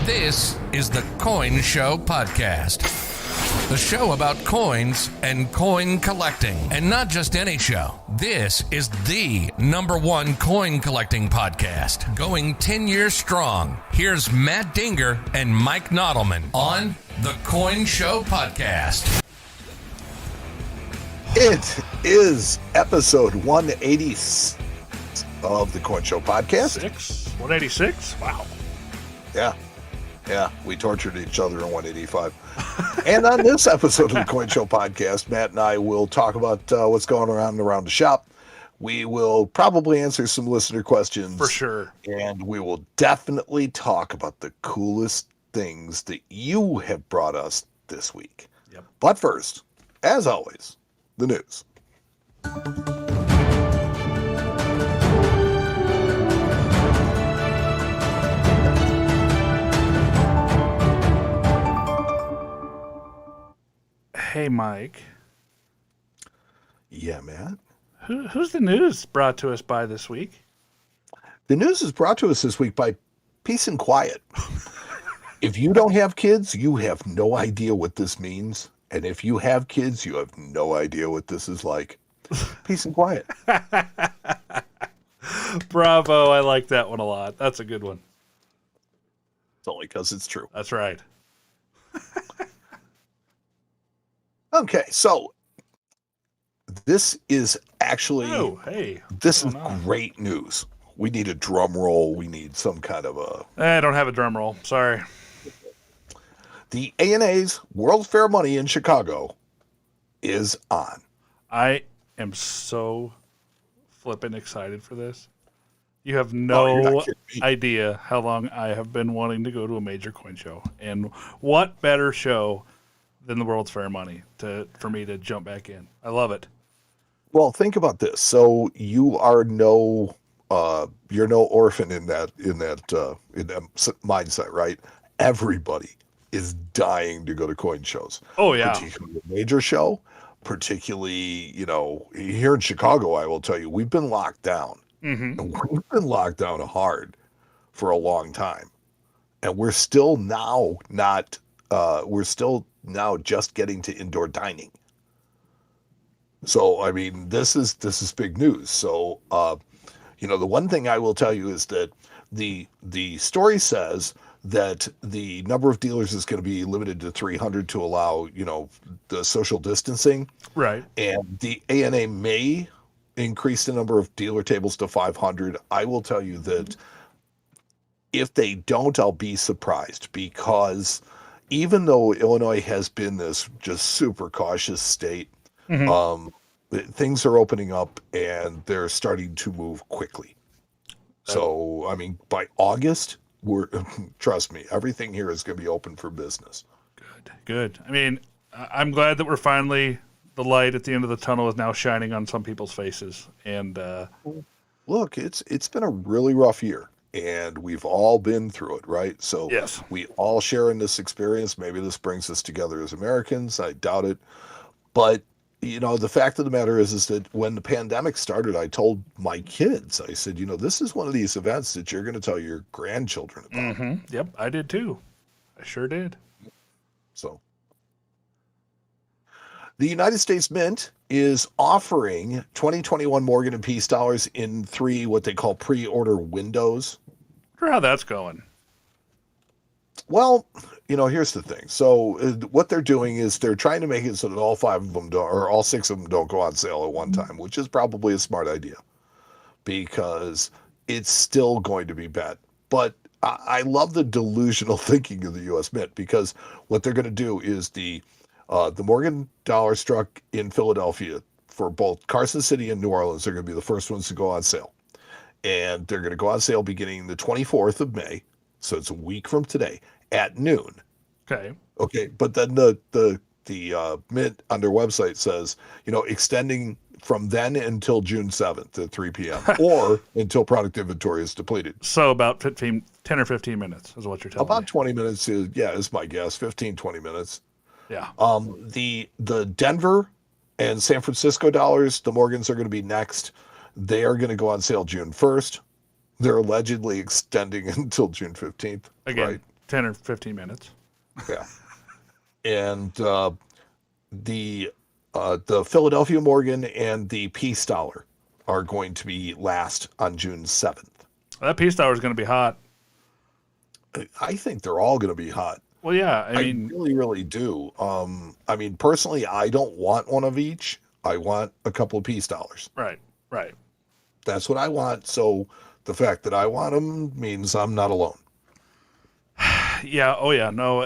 This is the Coin Show Podcast. The show about coins and coin collecting. And not just any show. This is the #1 coin collecting podcast. Going 10 years strong. Here's Matt Dinger and Mike Nodelman on the Coin Show Podcast. It is episode 186 of the Coin Show Podcast. 186? Wow. Yeah, we tortured each other in 185. And on this episode of the Coin Show Podcast, Matt and I will talk about what's going on around the shop. We will probably answer some listener questions. For sure. And we will definitely talk about the coolest things that you have brought us this week. Yep. But first, as always, the news. Hey, Mike. Yeah, Matt. Who's the news brought to us by this week? The news is brought to us this week by Peace and Quiet. If you don't have kids, you have no idea what this means. And if you have kids, you have no idea what this is like. Peace and quiet. Bravo. I like that one a lot. That's a good one. It's only because it's true. That's right. Okay, so this is actually this is great news. We need a drum roll. We need some kind of a... I don't have a drum roll. Sorry. The ANA's World Fair Money in Chicago is on. I am so flippin' excited for this. You have no idea how long I have been wanting to go to a major coin show. And what better show than the World's Fair Money for me to jump back in. I love it. Well, think about this. So you are you're no orphan in that mindset, right? Everybody is dying to go to coin shows. Oh yeah. Particularly a major show, particularly, here in Chicago, I will tell you, we've been locked down. Mm-hmm. And we've been locked down hard for a long time. And we're still now just getting to indoor dining. So, I mean, this is big news. So, the one thing I will tell you is that the story says that the number of dealers is going to be limited to 300 to allow, the social distancing. Right. And the ANA may increase the number of dealer tables to 500. I will tell you that if they don't, I'll be surprised, because even though Illinois has been this just super cautious state, things are opening up and they're starting to move quickly. So, I mean, by August, trust me, everything here is going to be open for business. Good. I mean, I'm glad that we're finally, the light at the end of the tunnel is now shining on some people's faces. And look, it's been a really rough year. And we've all been through it, right? So yes, we all share in this experience. Maybe this brings us together as Americans. I doubt it. But, the fact of the matter is that when the pandemic started, I told my kids, I said, this is one of these events that you're going to tell your grandchildren about. Mm-hmm. Yep, I did too. I sure did. So the United States Mint is offering 2021 Morgan & Peace dollars in 3 what they call pre-order windows. I wonder how that's going. Well, here's the thing. So what they're doing is they're trying to make it so that all 5 of them or all 6 of them don't go on sale at one time, which is probably a smart idea because it's still going to be bad. But I love the delusional thinking of the U.S. Mint, because what they're going to do is the Morgan dollar struck in Philadelphia for both Carson City and New Orleans. They're going to be the first ones to go on sale. And they're going to go on sale beginning the 24th of May. So it's a week from today at noon. Okay. But then the Mint on their website says, extending from then until June 7th at 3 p.m. or until product inventory is depleted. So about 10 or 15 minutes is what you're telling me. About 20 minutes is my guess. 15, 20 minutes. Yeah. The Denver and San Francisco dollars, the Morgans are going to be next. They are going to go on sale June 1st. They're allegedly extending until June 15th. Again, right? 10 or 15 minutes. Yeah. And the Philadelphia Morgan and the Peace Dollar are going to be last on June 7th. That Peace Dollar is going to be hot. I think they're all going to be hot. Well, yeah, I really, really do. I mean, personally, I don't want one of each. I want a couple of Peace Dollars. Right. That's what I want. So the fact that I want them means I'm not alone. Yeah. Oh, yeah. No,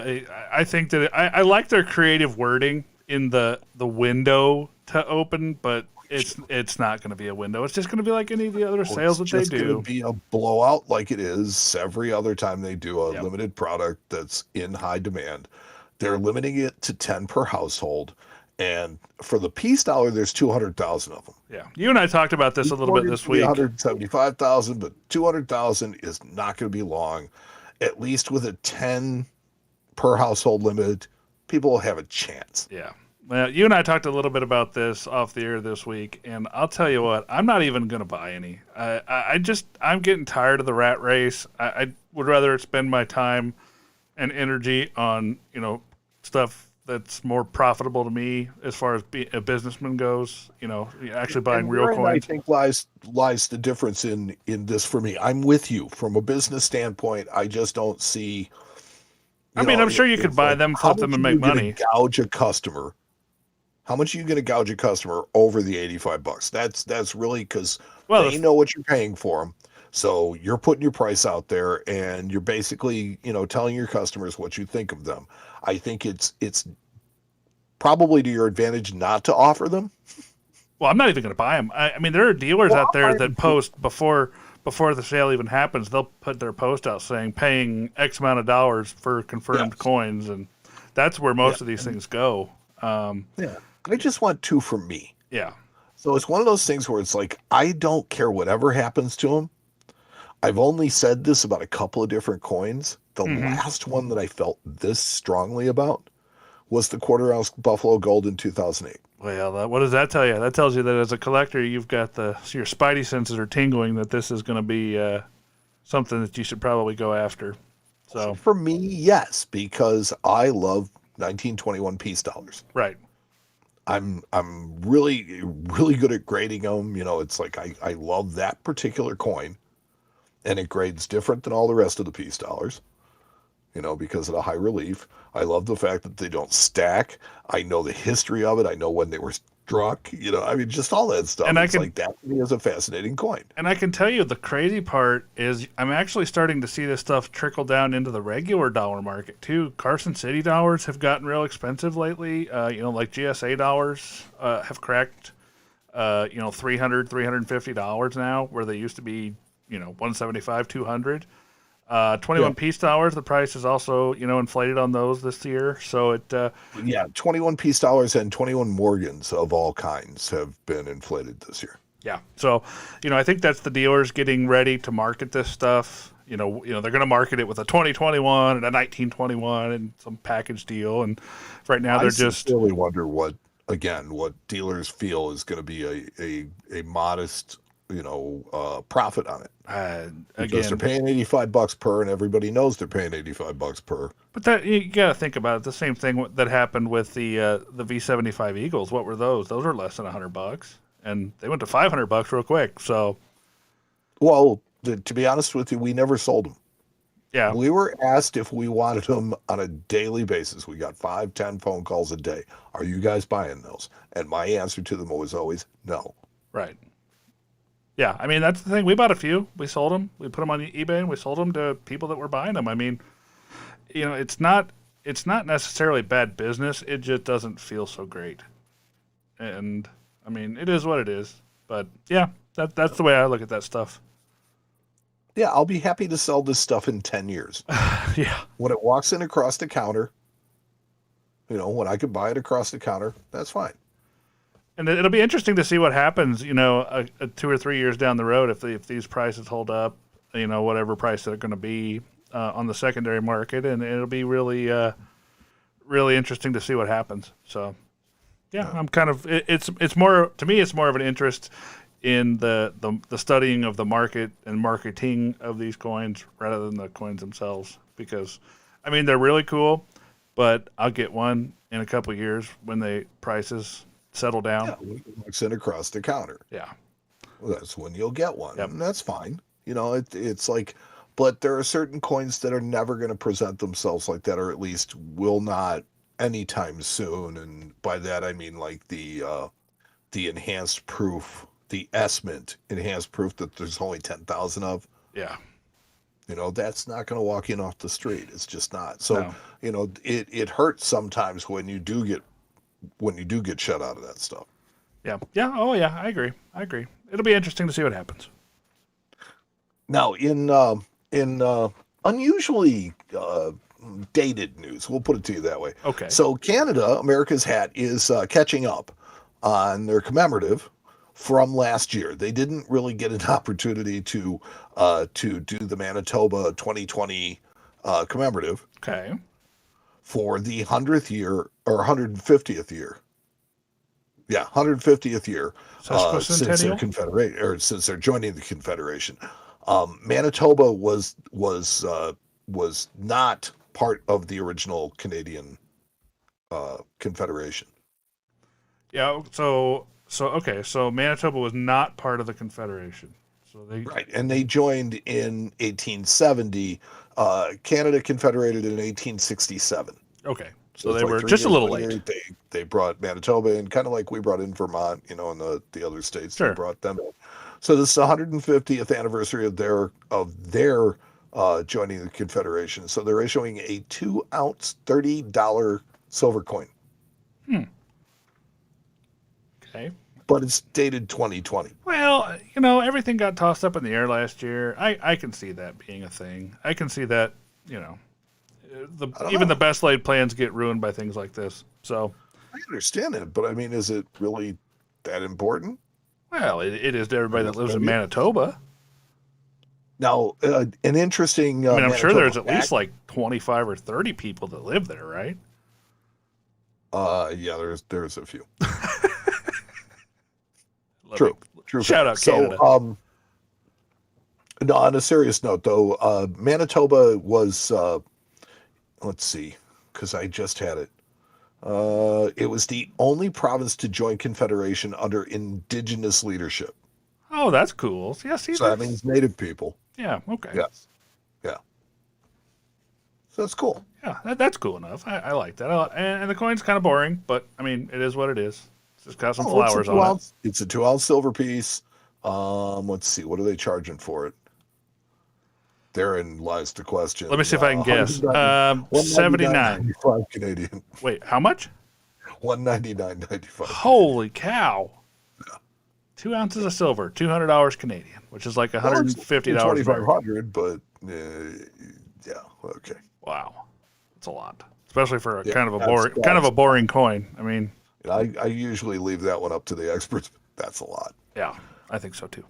I think that I like their creative wording in the window to open, but it's not going to be a window. It's just going to be like any of the other sales that they do. It's just going to be a blowout like it is every other time they do a limited product that's in high demand. They're limiting it to 10 per household. And for the Peace Dollar, there's 200,000 of them. Yeah. You and I talked about this a little bit this week. 175,000, but 200,000 is not going to be long. At least with a 10 per household limit, people will have a chance. Yeah. Well, you and I talked a little bit about this off the air this week, and I'll tell you what, I'm not even going to buy any. I'm getting tired of the rat race. I would rather spend my time and energy on, stuff that's more profitable to me as far as a businessman goes, actually buying real coins. I think lies the difference in this for me. I'm with you from a business standpoint. I just don't see. I'm sure you could buy them, flip them, and make money. Gouge a customer. How much are you going to gouge a customer over the $85? That's really because they know what you're paying for them. So you're putting your price out there, and you're basically, telling your customers what you think of them. I think it's probably to your advantage not to offer them. Well, I'm not even going to buy them. I mean, there are dealers out there that post before the sale even happens. They'll put their post out saying paying X amount of dollars for confirmed coins, and that's where most of these things go. I just want two for me. Yeah. So it's one of those things where it's like, I don't care whatever happens to them. I've only said this about a couple of different coins. The last one that I felt this strongly about was the quarter-ounce Buffalo Gold in 2008. Well, what does that tell you? That tells you that as a collector, you've got your spidey senses are tingling that this is going to be something that you should probably go after. So for me, yes, because I love 1921 Peace Dollars. Right. I'm really, really good at grading them. It's like I love that particular coin, and it grades different than all the rest of the Peace Dollars, because of the high relief. I love the fact that they don't stack. I know the history of it. I know when they were struck, just all that stuff. And that to me is a fascinating coin. And I can tell you the crazy part is I'm actually starting to see this stuff trickle down into the regular dollar market too. Carson City dollars have gotten real expensive lately. Like GSA dollars have cracked, $300, $350 now, where they used to be, $175, $200. 21 Peace Dollars, the price is also, inflated on those this year. So 21 Peace Dollars and 21 Morgans of all kinds have been inflated this year. Yeah. So, I think that's the dealers getting ready to market this stuff. They're going to market it with a 2021 and a 1921 and some package deal. And right now they're just really wonder what dealers feel is going to be a modest profit on it. Because they're paying $85 per, and everybody knows they're paying $85 per. But that you got to think about it. The same thing that happened with the V75 Eagles. What were those? Those are less than $100, and they went to $500 real quick. So, well, to be honest with you, we never sold them. Yeah, we were asked if we wanted them on a daily basis. We got 5-10 phone calls a day. Are you guys buying those? And my answer to them was always no. Right. Yeah, I mean, that's the thing. We bought a few. We sold them. We put them on eBay, and we sold them to people that were buying them. I mean, it's not necessarily bad business. It just doesn't feel so great. And, I mean, it is what it is. But, yeah, that's the way I look at that stuff. Yeah, I'll be happy to sell this stuff in 10 years. Yeah. When it walks in across the counter, when I could buy it across the counter, that's fine. And it'll be interesting to see what happens, 2 or 3 years down the road if these prices hold up, whatever price they're going to be on the secondary market, and it'll be really, really interesting to see what happens. So, yeah, I'm kind of it's more to me. It's more of an interest in the studying of the market and marketing of these coins rather than the coins themselves, because I mean, they're really cool, but I'll get one in a couple of years when the prices settle down. Yeah, when it walks in across the counter. Yeah. Well, that's when you'll get one. Yep. And that's fine. It's like, but there are certain coins that are never going to present themselves like that, or at least will not anytime soon. And by that, I mean like the enhanced proof, the S-Mint enhanced proof that there's only 10,000 of. Yeah. That's not going to walk in off the street. It's just not. So, No. It hurts sometimes when you do get shut out of that stuff. Yeah. Yeah. Oh, yeah. I agree. It'll be interesting to see what happens. Now, in unusually dated news, we'll put it to you that way. Okay. So Canada, America's hat, is catching up on their commemorative from last year. They didn't really get an opportunity to do the Manitoba 2020 commemorative. Okay. For the 100th year or 150th year. Yeah, 150th year since their Confederate or since they're joining the Confederation. Manitoba was not part of the original Canadian Confederation. Yeah. So okay. So Manitoba was not part of the Confederation. So right, and they joined in 1870. Canada confederated in 1867. Okay. So they like were just a little late. They brought Manitoba in, kind of like we brought in Vermont, and the other states. Sure. They brought them in. So this is the 150th anniversary of their joining the Confederation. So they're issuing a 2-ounce $30 silver coin. Okay. But it's dated 2020. Well, everything got tossed up in the air last year. I can see that being a thing. I can see that, even the best laid plans get ruined by things like this. So I understand it, but I mean, is it really that important? Well, it is to everybody that lives in Manitoba. Now, an interesting. I'm Manitoba sure there's at least like 25 or 30 people that live there, right? Yeah, there's a few. True. Shout out Canada. So, no, on a serious note, though, Manitoba was, let's see, because I just had it. It was the only province to join Confederation under Indigenous leadership. Oh, that's cool. Yeah, see, so that means Native people. Yeah. Okay. Yes. Yeah. So that's cool. Yeah, that's cool enough. I like that. And the coin's kind of boring, but I mean, it is what it is. It's just got some flowers on it. It's a 2-ounce silver piece. Let's see, what are they charging for it? Therein lies the question. Let me see if I can guess. 79. Canadian. Wait, how much? $199.95. Holy cow! Yeah. 2 ounces of silver, $200 Canadian, which is like $150. $2,500, but yeah, okay. Wow, that's a lot, especially for kind of a boring coin. I mean, I usually leave that one up to the experts, but that's a lot. Yeah, I think so too.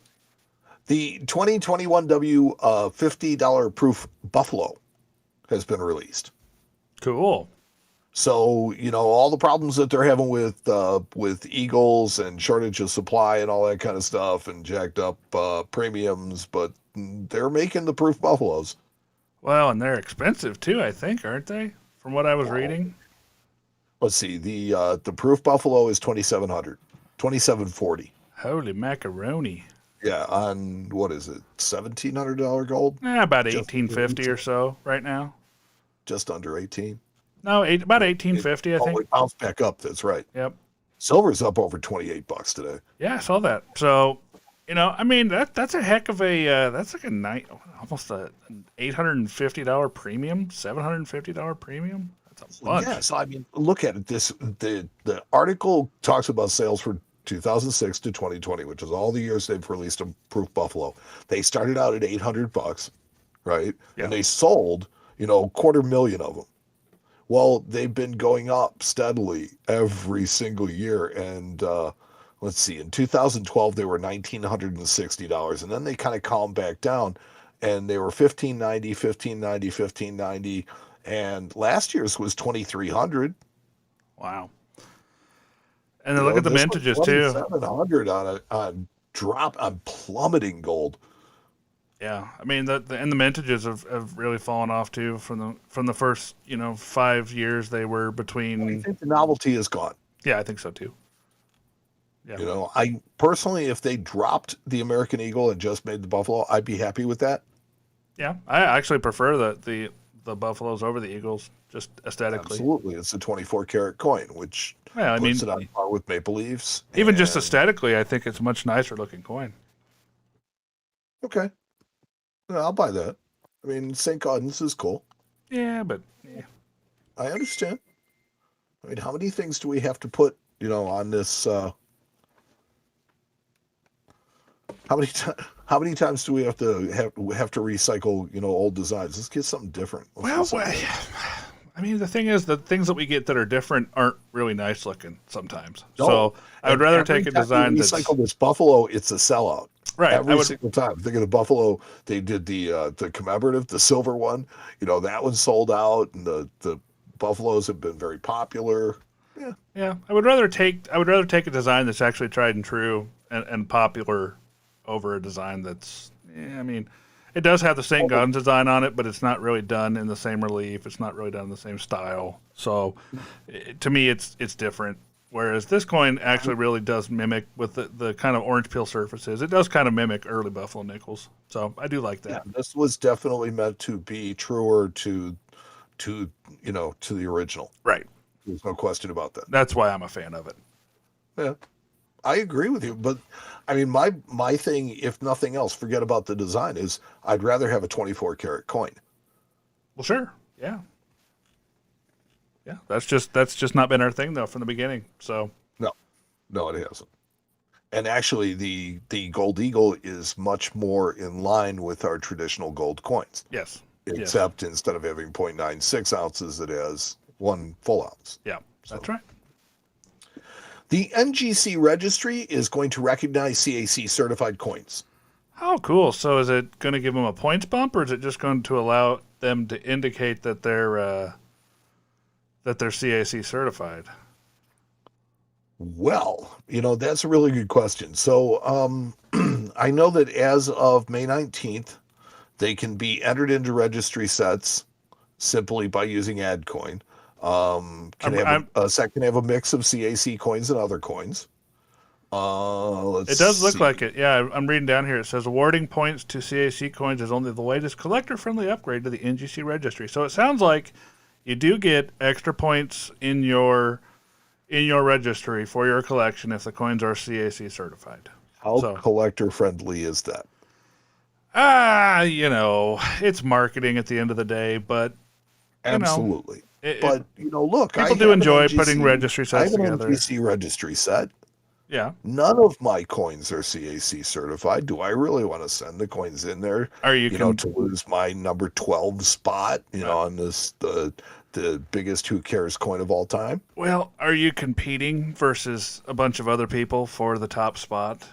The 2021 W $50 proof Buffalo has been released. Cool. So, all the problems that they're having with eagles and shortage of supply and all that kind of stuff and jacked up premiums, but they're making the proof buffaloes. Well, and they're expensive too, I think, aren't they? From what I was reading. Let's see. The proof buffalo is $2,740. Holy macaroni. Yeah, on what is it? $1,700 gold? About $1,850 or so right now. Just under 18. No, about $1,850, I think. Oh, it bounced back up. That's right. Yep. Silver's up over $28 today. Yeah, I saw that. So, I mean, that's a heck of a that's like almost an $850 premium, $750 premium. That's a bunch. Yeah, so I mean, look at it. The article talks about sales for 2006 to 2020, which is all the years they've released a proof buffalo. They started out at $800, right? Yeah. And they sold, 250,000 of them. Well, they've been going up steadily every single year. And let's see, in 2012, they were $1,960. And then they kind of calmed back down and they were $1,590, $1,590, $1,590. And last year's was $2,300. Wow. And then look at the vintages too. $700 on plummeting gold. Yeah, I mean and the mintages have really fallen off too from the first 5 years they were between. I think the novelty is gone. Yeah, I think so too. Yeah. I personally, if they dropped the American Eagle and just made the Buffalo, I'd be happy with that. Yeah, I actually prefer the Buffaloes over the Eagles, just aesthetically. Absolutely, it's a 24 karat coin, which puts it on par with Maple Leafs. Even just aesthetically, I think it's a much nicer looking coin. Okay. I'll buy that. I mean, St. Gaudens is cool. Yeah, but yeah. I understand. I mean, how many things do we have to put, on this? How many times do we have to recycle, old designs? Let's get something different. I mean, the thing is, the things that we get that are different aren't really nice looking sometimes. No. So I would rather take a design that's recycle this Buffalo. It's a sellout. Right. Every single time. Think of the Buffalo. They did the commemorative, the silver one. That one sold out, and the Buffaloes have been very popular. Yeah. Yeah. I would rather take a design that's actually tried and true and popular over a design that's. I mean, it does have the St. Gaudens design on it, but it's not really done in the same relief. It's not really done in the same style. So, to me, it's different. Whereas this coin actually really does mimic with the kind of orange peel surfaces. It does kind of mimic early Buffalo nickels. So I do like that. Yeah, this was definitely meant to be truer to the original. Right. There's no question about that. That's why I'm a fan of it. Yeah. I agree with you, but I mean, my thing, if nothing else, forget about the design, is I'd rather have a 24 karat coin. Well, sure. Yeah. Yeah, that's just not been our thing though from the beginning. So no, it hasn't. And actually, the Gold Eagle is much more in line with our traditional gold coins. Yes. Except instead of having 0.96 ounces, it has 1 full ounce. Yeah, that's right. The NGC registry is going to recognize CAC certified coins. Oh, cool. So is it going to give them a points bump, or is it just going to allow them to indicate that they're CAC certified? Well, that's a really good question. So I know that as of May 19th, they can be entered into registry sets simply by using AdCoin. A set can have a mix of CAC coins and other coins. It does look like it. Yeah, I'm reading down here. It says awarding points to CAC coins is only the latest collector-friendly upgrade to the NGC registry. So it sounds like you do get extra points in your registry for your collection if the coins are CAC certified. How collector-friendly is that? It's marketing at the end of the day, but absolutely. Look, people do enjoy putting registry sets together. I have an NGC registry set. Yeah. None of my coins are CAC certified. Do I really want to send the coins in there? To lose my number 12 spot, on this the biggest who cares coin of all time? Well, are you competing versus a bunch of other people for the top spot?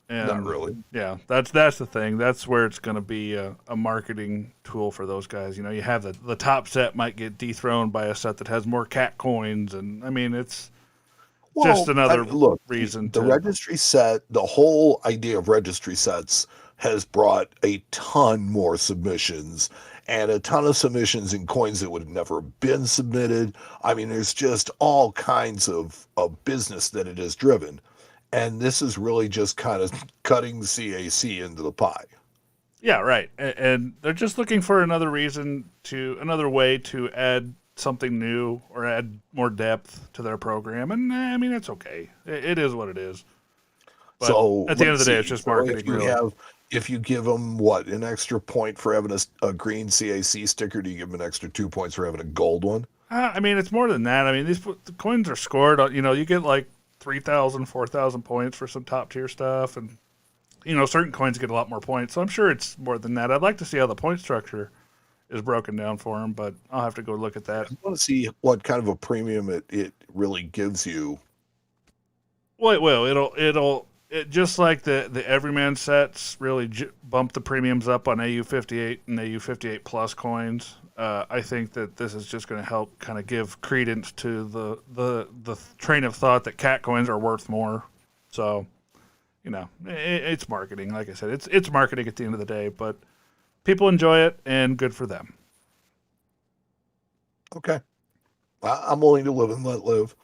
And not really. Yeah, that's the thing. That's where it's going to be a marketing tool for those guys. You have the top set might get dethroned by a set that has more CAC coins, and I mean it's just another reason. The registry set, the whole idea of registry sets has brought a ton more submissions and a ton of submissions in coins that would have never been submitted. I mean, there's just all kinds of business that it has driven. And this is really just kind of cutting CAC into the pie. Yeah, right. And they're just looking for another way to add something new or add more depth to their program. And I mean, it's okay. It is what it is. But so at the end of the day, it's just marketing. If you give them an extra point for having a green CAC sticker, do you give them an extra 2 points for having a gold one? I mean, it's more than that. I mean, the coins are scored. You get like 3,000, 4,000 points for some top tier stuff, and certain coins get a lot more points. So I'm sure it's more than that. I'd like to see how the point structure is broken down for them, but I'll have to go look at that. I want to see what kind of a premium it really gives you. Well, it will. It'll just like the Everyman sets really bump the premiums up on AU58 and AU58 plus coins. I think that this is just going to help kind of give credence to the train of thought that CAC coins are worth more. So, it's marketing. Like I said, it's marketing at the end of the day. But people enjoy it, and good for them. Okay. I'm willing to live and let live.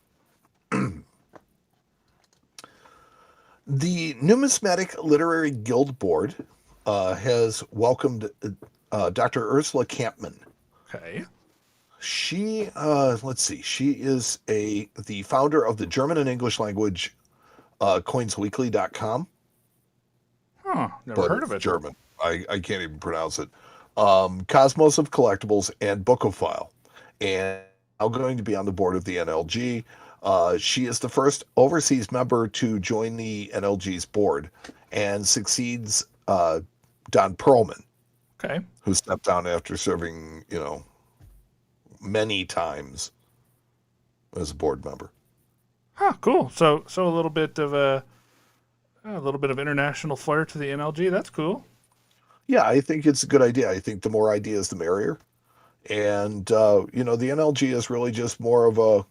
The Numismatic Literary Guild Board has welcomed Dr. Ursula Kampmann. Okay. She, let's see, she is the founder of the German and English language coinsweekly.com. Huh. Never heard of it. German. I can't even pronounce it. Cosmos of Collectibles and Bookophile. And now going to be on the board of the NLG. She is the first overseas member to join the NLG's board and succeeds Don Perlman, Okay. who stepped down after serving, many times as a board member. Huh. Cool. So a little bit of international flair to the NLG. That's cool. Yeah, I think it's a good idea. I think the more ideas, the merrier. And the NLG is really just more of a.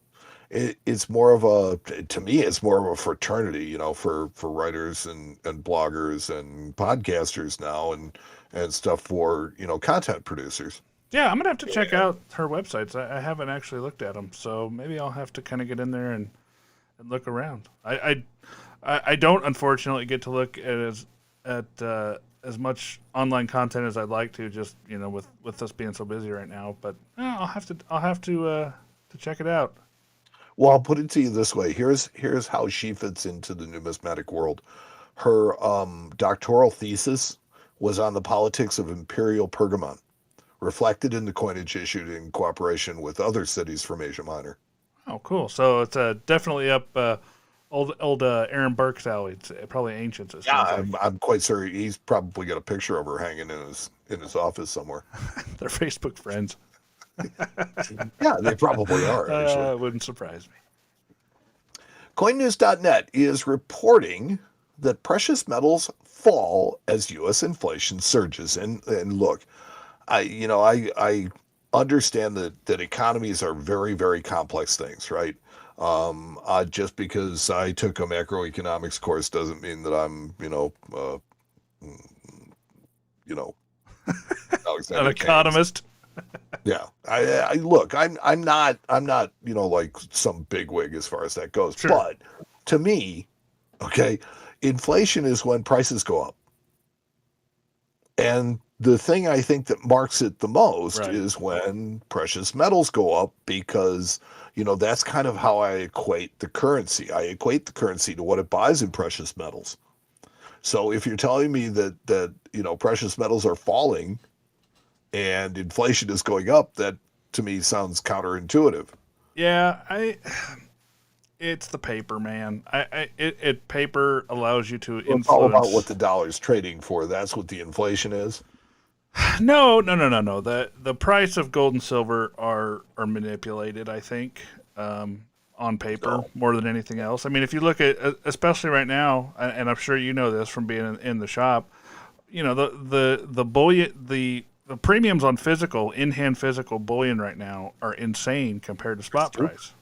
To me, it's more of a fraternity, for writers and bloggers and podcasters now and stuff for, content producers. Yeah, I'm going to have to check out her websites. I haven't actually looked at them, so maybe I'll have to kind of get in there and look around. I don't, unfortunately, get to look at as much online content as I'd like to, just, with us being so busy right now. But I'll have to check it out. Well, I'll put it to you this way. Here's how she fits into the numismatic world. Her doctoral thesis was on the politics of imperial Pergamon, reflected in the coinage issued in cooperation with other cities from Asia Minor. Oh, cool. So it's definitely up old Aaron Burke's alley. It's probably ancient. Yeah, I'm quite sure he's probably got a picture of her hanging in his office somewhere. They're Facebook friends. Yeah, they probably are, actually. It wouldn't surprise me. CoinNews.net is reporting that precious metals fall as U.S. inflation surges. And look, I understand that economies are very, very complex things, right? Just because I took a macroeconomics course doesn't mean that I'm, An economist. Yeah, I look. I'm not. Like some bigwig as far as that goes. Sure. But to me, okay, inflation is when prices go up, and the thing I think that marks it the most is when precious metals go up, because that's kind of how I equate the currency. I equate the currency to what it buys in precious metals. So if you're telling me that precious metals are falling and inflation is going up, that to me sounds counterintuitive. Yeah, it's the paper, man. Paper allows you to influence. It's all about what the dollar's trading for. That's what the inflation is. No. The price of gold and silver are manipulated, I think, on paper more than anything else. I mean, if you look at, especially right now, and I'm sure you know this from being in the shop, the bullion, the premiums on in-hand physical bullion right now are insane compared to spot price.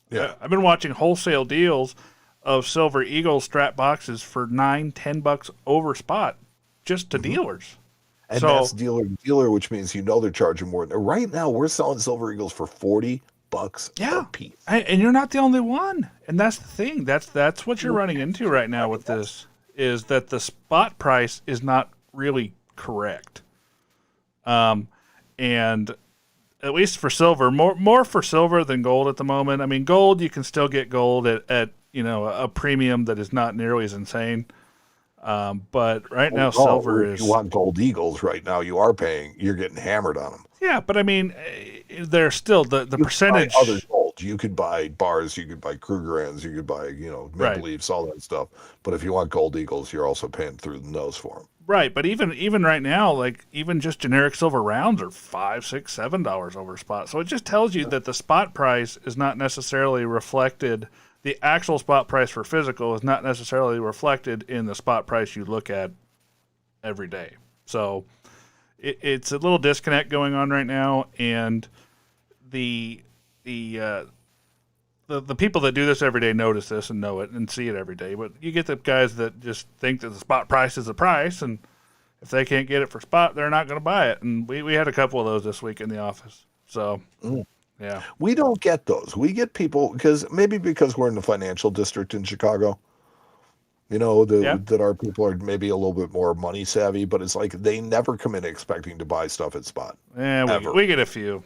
Yeah. I've been watching wholesale deals of Silver Eagle strap boxes for $9-10 over spot, just to dealers. And that's dealer to dealer, which means they're charging more. Right now, we're selling Silver Eagles for $40 a piece. And you're not the only one. And that's the thing. That's what you're running into right now with this, is that the spot price is not really correct. And at least for silver, more for silver than gold at the moment. I mean, gold, you can still get gold at a premium that is not nearly as insane. But right now, silver is. If you want gold Eagles right now, you're getting hammered on them. Yeah, but I mean, they're still the percentage. Buy other gold. You could buy bars, you could buy Krugerrands, you could buy Maple Leafs, all that stuff. But if you want gold Eagles, you're also paying through the nose for them. Right, but even right now, like even just generic silver rounds are $5, $6, $7 over spot. So it just tells you that the spot price is not necessarily reflected. The actual spot price for physical is not necessarily reflected in the spot price you look at every day. So it's a little disconnect going on right now, and the people that do this every day notice this and know it and see it every day. But you get the guys that just think that the spot price is the price, and if they can't get it for spot, they're not going to buy it. And we had a couple of those this week in the office. So, yeah. We don't get those. We get people because we're in the financial district in Chicago. That our people are maybe a little bit more money savvy, but it's like they never come in expecting to buy stuff at spot. Yeah, we get a few.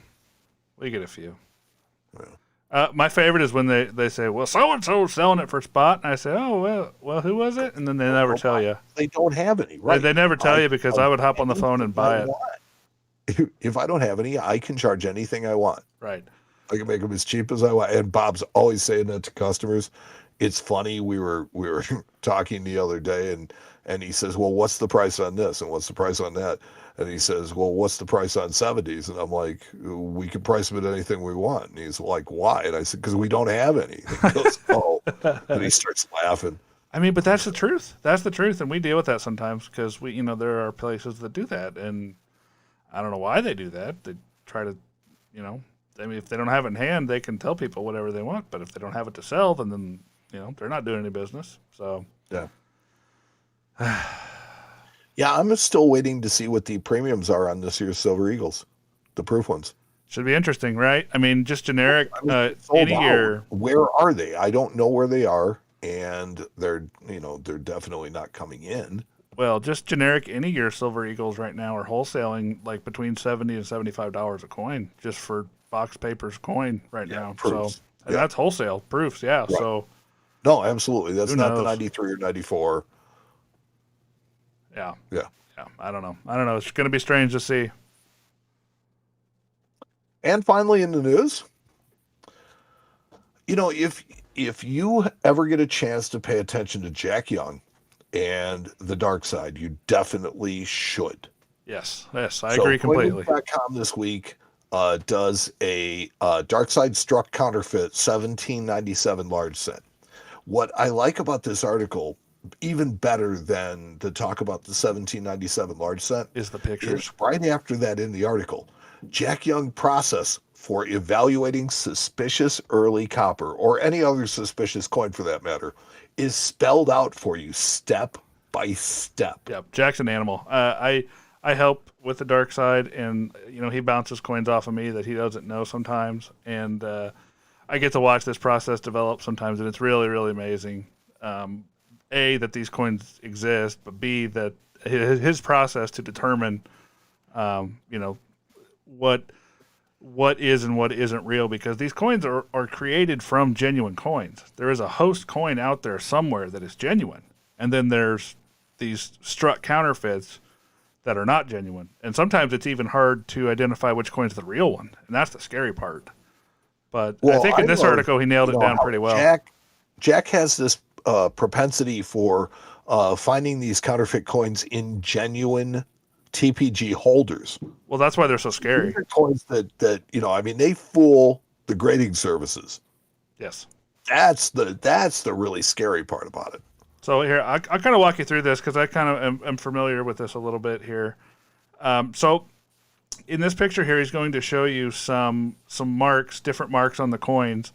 Yeah. My favorite is when they say, well, so-and-so is selling it for spot. And I say, oh, well, who was it? And then they never tell you. They don't have any, right? They never tell you because I would hop on the phone and buy it. If I don't have any, I can charge anything I want. Right. I can make them as cheap as I want. And Bob's always saying that to customers. It's funny. We were talking the other day, and he says, "Well, what's the price on this? And what's the price on that?" And he says, "Well, what's the price on 70s?" And I'm like, "We can price them at anything we want." And he's like, "Why?" And I said, "Because we don't have any." And he goes, "Oh," and he starts laughing. I mean, but that's the truth. That's the truth, and we deal with that sometimes because there are places that do that, and I don't know why they do that. They try to, I mean, if they don't have it in hand, they can tell people whatever they want, but if they don't have it to sell, then they're not doing any business. So yeah. Yeah, I'm still waiting to see what the premiums are on this year's Silver Eagles, the proof ones. Should be interesting, right? I mean, just generic. Any year. Where are they? I don't know where they are, and they're definitely not coming in. Well, just generic any year Silver Eagles right now are wholesaling like between $70 and $75 a coin just for box papers coin right now. Proofs. So that's wholesale proofs. Yeah. Right. So. No, absolutely. That's not the 93 or 94. Yeah. Yeah. Yeah. I don't know. It's going to be strange to see. And finally in the news, if you ever get a chance to pay attention to Jack Young and the dark side, you definitely should. Yes, I agree completely. Coin.com this week does a dark side struck counterfeit 1797 large set. What I like about this article, even better than to talk about the 1797 large set, is the pictures. Is right after that in the article, Jack Young process for evaluating suspicious early copper or any other suspicious coin for that matter is spelled out for you step by step. Yeah, Jack's an animal. I help with the dark side, and he bounces coins off of me that he doesn't know sometimes, and I get to watch this process develop sometimes, and it's really, really amazing. A, that these coins exist, but B, that his process to determine, what is and what isn't real, because these coins are created from genuine coins. There is a host coin out there somewhere that is genuine, and then there's these struck counterfeits that are not genuine. And sometimes it's even hard to identify which coin's the real one, and that's the scary part. But I think in this article, he nailed it down pretty well. Jack has this propensity for finding these counterfeit coins in genuine TPG holders. Well, that's why they're so scary. These are coins that they fool the grading services. Yes. That's the really scary part about it. So here, I'll kind of walk you through this because I kind of am familiar with this a little bit here. So in this picture here, he's going to show you some marks, different marks on the coins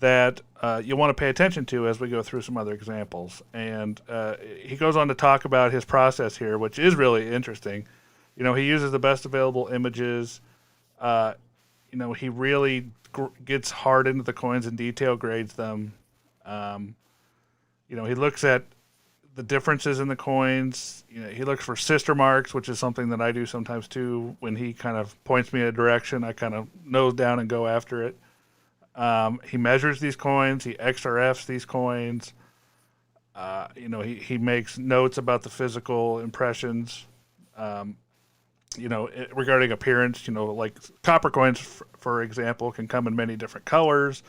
that you want to pay attention to as we go through some other examples. And he goes on to talk about his process here, which is really interesting. He uses the best available images. He really gets hard into the coins and detail grades them. He looks at the differences in the coins. He looks for sister marks, which is something that I do sometimes too. When he kind of points me in a direction, I kind of nose down and go after it. He measures these coins. He XRFs these coins. He makes notes about the physical impressions. Regarding appearance, like copper coins, for example, can come in many different colors.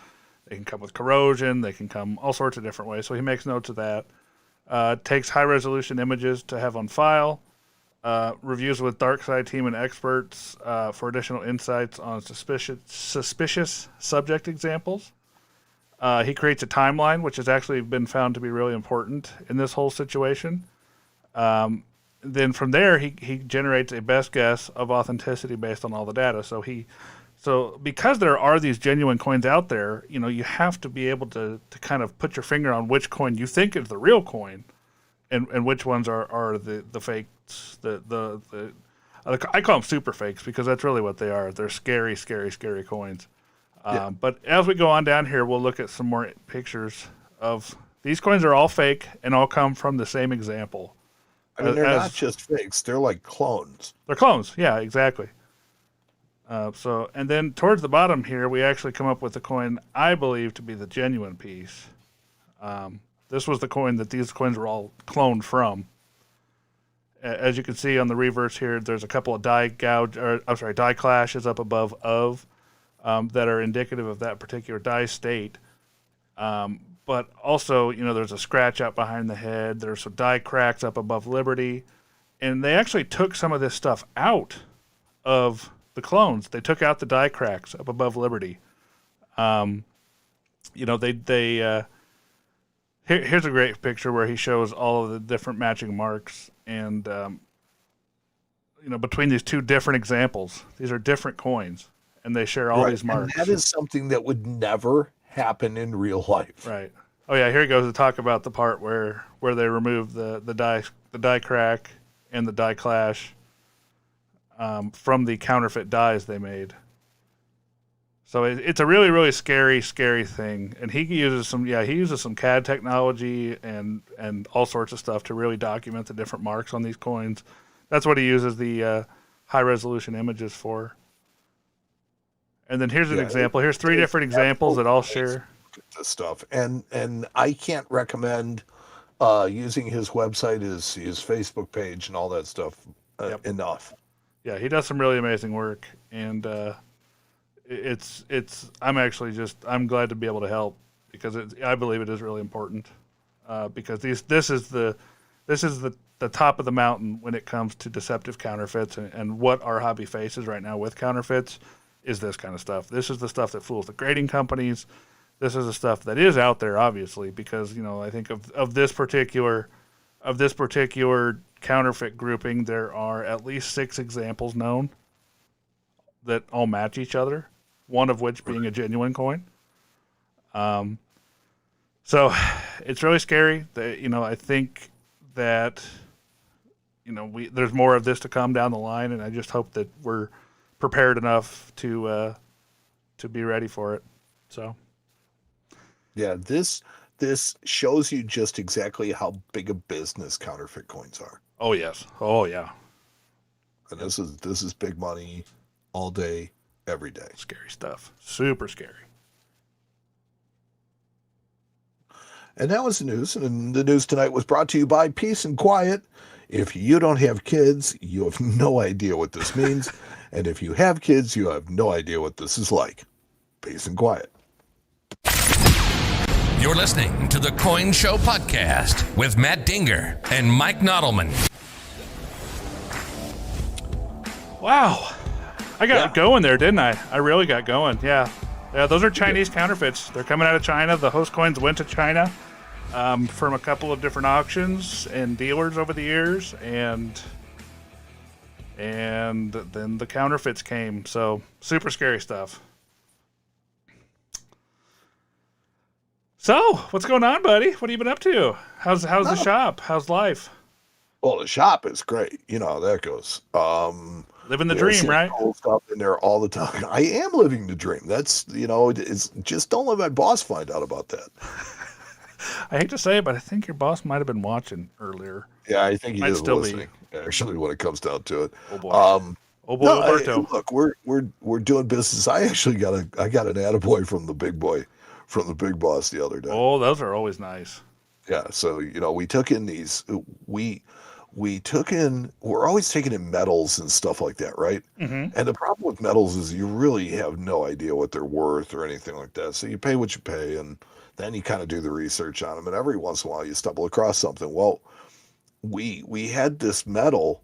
They can come with corrosion. They can come all sorts of different ways. So he makes notes of that. Takes high-resolution images to have on file. Reviews with dark side team and experts for additional insights on suspicious subject examples. He creates a timeline, which has actually been found to be really important in this whole situation. Then from there, he generates a best guess of authenticity based on all the data. So because there are these genuine coins out there, you have to be able to kind of put your finger on which coin you think is the real coin and which ones are the fake I call them super fakes because that's really what they are. They're scary, scary, scary coins. Yeah. But as we go on down here, we'll look at some more pictures of these coins are all fake and all come from the same example. I mean, they're not just fakes; they're like clones. They're clones. Yeah, exactly. And then towards the bottom here, we actually come up with the coin I believe to be the genuine piece. This was the coin that these coins were all cloned from. As you can see on the reverse here, there's a couple of die clashes up above that are indicative of that particular die state. But also, there's a scratch out behind the head. There's some die cracks up above Liberty. And they actually took some of this stuff out of the clones. They took out the die cracks up above Liberty. Here's a great picture where he shows all of the different matching marks. And, between these two different examples, these are different coins. And they share all these marks. And that is something that would never happen in real life. Right. Oh yeah, here he goes to talk about the part where they remove the die crack and the die clash from the counterfeit dies they made. So it's a really, really scary, scary thing. And he uses some CAD technology and all sorts of stuff to really document the different marks on these coins. That's what he uses the high resolution images for. And then here's an example. Here's three different examples that all share this stuff. And I can't recommend using his website, his Facebook page, and all that stuff enough. Yeah, he does some really amazing work, and I'm glad to be able to help because I believe it is really important because this is the top of the mountain when it comes to deceptive counterfeits and what our hobby faces right now with counterfeits. Is this kind of stuff. This is the stuff that fools the grading companies. This is the stuff that is out there, obviously, because I think of this particular counterfeit grouping, there are at least 6 examples known that all match each other. One of which being a genuine coin. So it's really scary. I think that there's more of this to come down the line, and I just hope that we're prepared enough to be ready for it. So, yeah, this shows you just exactly how big a business counterfeit coins are. Oh yes, oh yeah. And this is big money, all day, every day. Scary stuff, super scary. And that was the news. And the news tonight was brought to you by Peace and Quiet. If you don't have kids, you have no idea what this means. And if you have kids, you have no idea what this is like. Peace and quiet. You're listening to the Coin Show Podcast with Matt Dinger and Mike Nodelman. Wow. I got going there, didn't I? I really got going. Yeah. Yeah, those are Chinese counterfeits. They're coming out of China. The host coins went to China from a couple of different auctions and dealers over the years, and then the counterfeits came. So super scary stuff. So what's going on, buddy? What have you been up to? How's the shop? How's life? Well, the shop is great. How that goes. Living the dream, right? Cool stuff in there all the time. I am living the dream. That's it's just don't let my boss find out about that. I hate to say it, but I think your boss might have been watching earlier. Yeah, I think he might is still listening. Actually, when it comes down to it. Oh boy. Alberto. Look, we're doing business. I actually got an attaboy from the big boss the other day. Oh, those are always nice. Yeah, so we took in these. We're always taking in metals and stuff like that, right? Mm-hmm. And the problem with metals is you really have no idea what they're worth or anything like that. So you pay what you pay, and then you kind of do the research on them. And every once in a while, you stumble across something. Well, we had this metal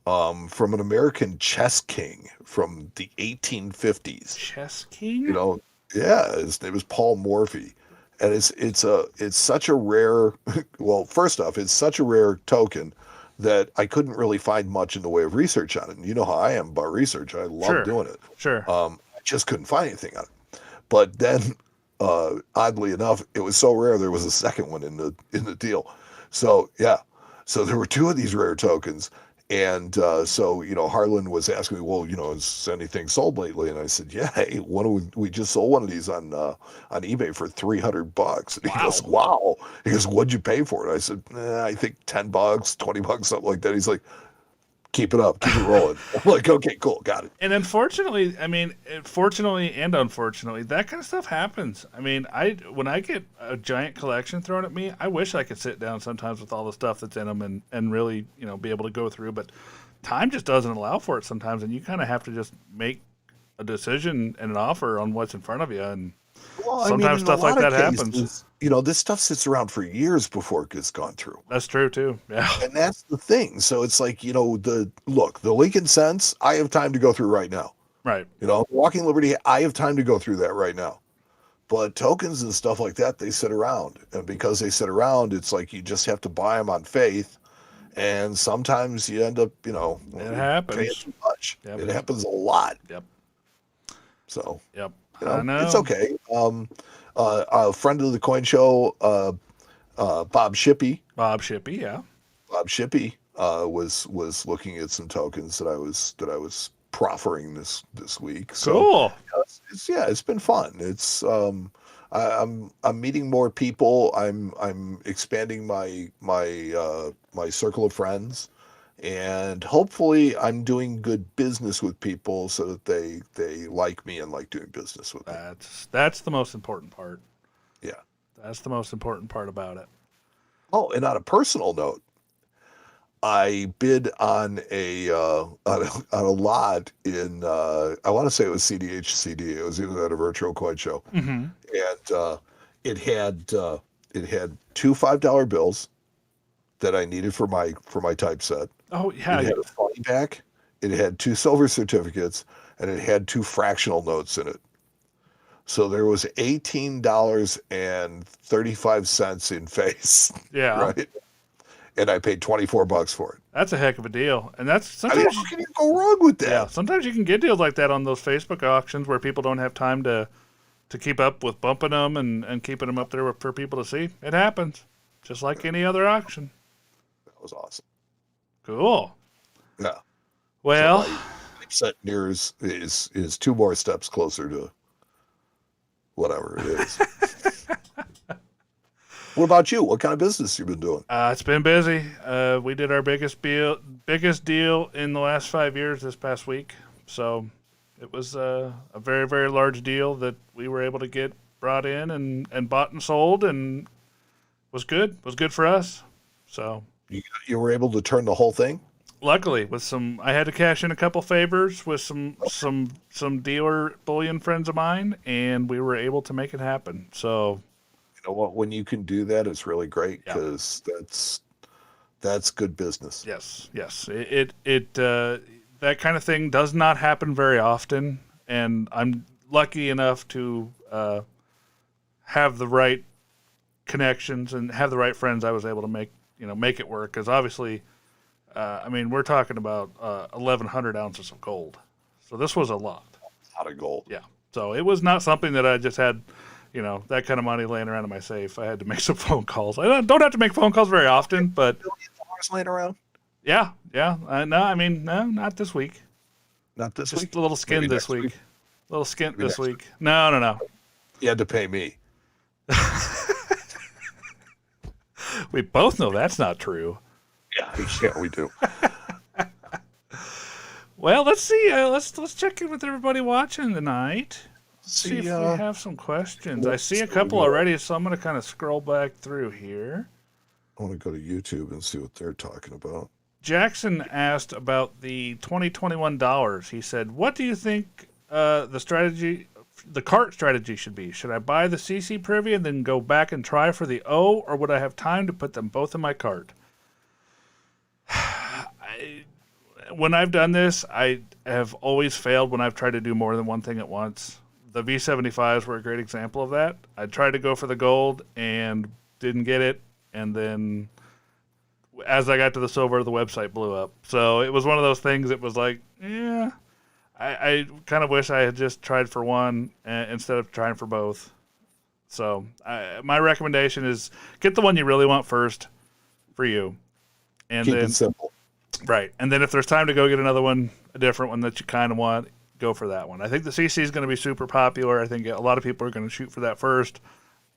from an American chess king from the 1850s. Chess king? Yeah, his name was Paul Morphy. And it's such a rare, well, first off, it's such a rare token that I couldn't really find much in the way of research on it. And you know how I am about research. I love doing it. Sure. I just couldn't find anything on it. But then, oddly enough, it was so rare there was a second one in the deal. So, yeah. So there were 2 of these rare tokens. And so, Harlan was asking me, well, has anything sold lately? And I said, yeah, hey, we just sold one of these on eBay for $300. And he goes, wow. He goes, what'd you pay for it? I said, I think $10, $20, something like that. He's like, keep it up, keep it rolling. I'm like, okay, cool, got it. And unfortunately, fortunately and unfortunately, that kind of stuff happens. I mean, when I get a giant collection thrown at me, I wish I could sit down sometimes with all the stuff that's in them and really, be able to go through. But time just doesn't allow for it sometimes, and you kind of have to just make a decision and an offer on what's in front of you. And sometimes stuff like that happens. This stuff sits around for years before it gets gone through. That's true too. Yeah. And that's the thing. So it's like, the Lincoln Cents, I have time to go through right now. Right. Walking Liberty, I have time to go through that right now. But tokens and stuff like that, they sit around. And because they sit around, it's like you just have to buy them on faith. And sometimes you end up, it happens. Paying too much. Yep. It happens a lot. Yep. So, yep. I know. It's okay. A friend of the coin show, Bob Shippey. Bob Shippey, yeah. Bob Shippey was looking at some tokens that I was proffering this week. So, cool. It's been fun. It's I'm meeting more people. I'm expanding my circle of friends, and hopefully I'm doing good business with people so that they like me and like doing business with me. That's the most important part. Yeah. That's the most important part about it. Oh, and on a personal note, I bid on a lot in I want to say it was CDHCD. It was either at a virtual coin show, and it had two $5 bills that I needed for my typeset. Oh yeah, it had a funny back. It had two silver certificates, and it had two fractional notes in it. So there was $18.35 in face. Yeah. Right. And I paid $24 for it. That's a heck of a deal. And that's sometimes how can you go wrong with that? Yeah, sometimes you can get deals like that on those Facebook auctions where people don't have time to keep up with bumping them and keeping them up there for people to see. It happens, just like any other auction. That was awesome. Cool. Yeah. Well, so set nears is two more steps closer to whatever it is. What about you? What kind of business you been doing? It's been busy. We did our biggest deal in the last 5 years this past week. So it was a very, very large deal that we were able to get brought in and bought and sold, and was good. Was good for us. So you were able to turn the whole thing? Luckily, I had to cash in a couple favors with some dealer bullion friends of mine, and we were able to make it happen. So, you know what? When you can do that, it's really great because that's good business. Yes. It that kind of thing does not happen very often, and I'm lucky enough to have the right connections and have the right friends. I was able to make it work, because obviously. We're talking about 1,100 ounces of gold. So this was a lot. A lot of gold. Yeah. So it was not something that I just had, that kind of money laying around in my safe. I had to make some phone calls. I don't have to make phone calls very often, but. $1,000 laying around? Yeah. No, not this week. Not this just week? Just a little skin Maybe this week. A little skint Maybe this week. No. You had to pay me. We both know that's not true. Yeah, we do. Well, let's see. Let's check in with everybody watching tonight. See if we have some questions. I see a couple already, so I'm going to kind of scroll back through here. I want to go to YouTube and see what they're talking about. Jackson asked about the $2021. He said, "What do you think the cart strategy should be? Should I buy the CC Privy and then go back and try for the O, or would I have time to put them both in my cart?" When I've done this, I have always failed when I've tried to do more than one thing at once. The V75s were a great example of that. I tried to go for the gold and didn't get it, and then as I got to the silver, the website blew up. So it was one of those things that was like, I kind of wish I had just tried for one instead of trying for both. So my recommendation is get the one you really want first for you. And Keep then, it simple. Right. And then if there's time to go get another one, a different one that you kind of want, go for that one. I think the CC is going to be super popular. I think a lot of people are going to shoot for that first.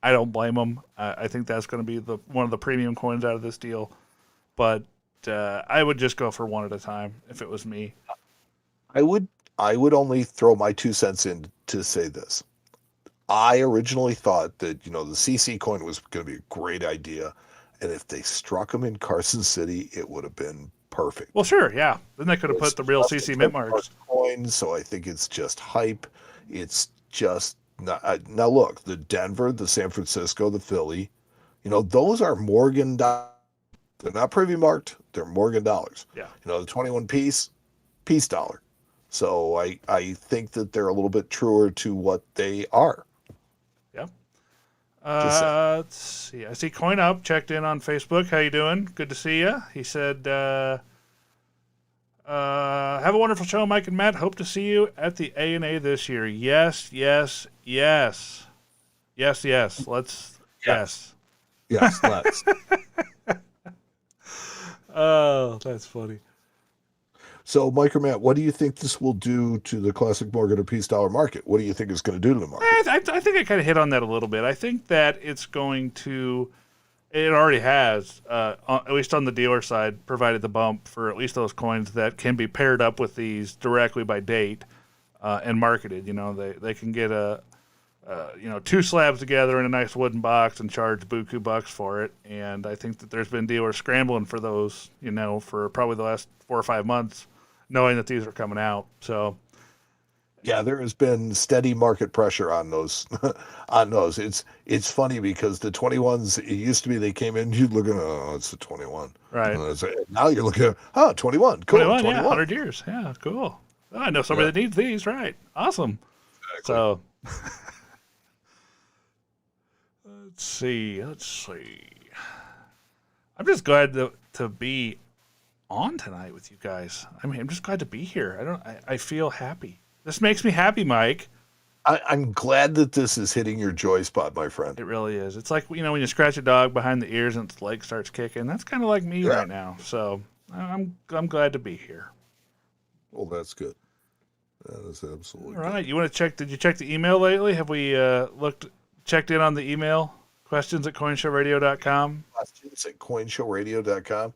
I don't blame them. I think that's going to be one of the premium coins out of this deal. But I would just go for one at a time if it was me. I would only throw my 2 cents in to say this. I originally thought that, the CC coin was going to be a great idea. And if they struck them in Carson City, it would have been perfect. Well, sure, yeah. Then they could have put the real CC mint marks. Coins, so I think it's just hype. It's just not, now look, the Denver, the San Francisco, the Philly, those are Morgan dollars. They're not privy marked. They're Morgan dollars. Yeah. The 21 peace dollar. So I think that they're a little bit truer to what they are. Yeah. Let's see. I see Coin Up checked in on Facebook. How you doing? Good to see you. He said, have a wonderful show, Mike and Matt. Hope to see you at the A&A this year. Yes. Let's. Yes, let's. Oh, that's funny. So, Mike or Matt, what do you think this will do to the classic Morgan or peace dollar market? What do you think it's going to do to the market? I think I kind of hit on that a little bit. I think that it's going to, it already has, at least on the dealer side, provided the bump for at least those coins that can be paired up with these directly by date and marketed. They can get two slabs together in a nice wooden box and charge buku bucks for it. And I think that there's been dealers scrambling for those, for probably the last 4 or 5 months, knowing that these are coming out. So, yeah, there has been steady market pressure on those. It's funny because the 21s, it used to be they came in, you'd look at, it's a 21. Right. Now you're looking at, 21. Cool. 21, yeah, 100 years. Yeah, cool. Oh, I know somebody that needs these, right. Awesome. Exactly. So, let's see. I'm just glad to be on tonight with you guys. I'm just glad to be here. I feel happy. This makes me happy, Mike. I'm glad that this is hitting your joy spot, my friend. It really is. It's like, when you scratch a dog behind the ears and its leg starts kicking. That's kind of like me right now. So I'm glad to be here. Well, that's good. That is absolutely all right. You want to check? Did you check the email lately? Have we checked in on the email? Questions at coinshowradio.com. Questions at coinshowradio.com.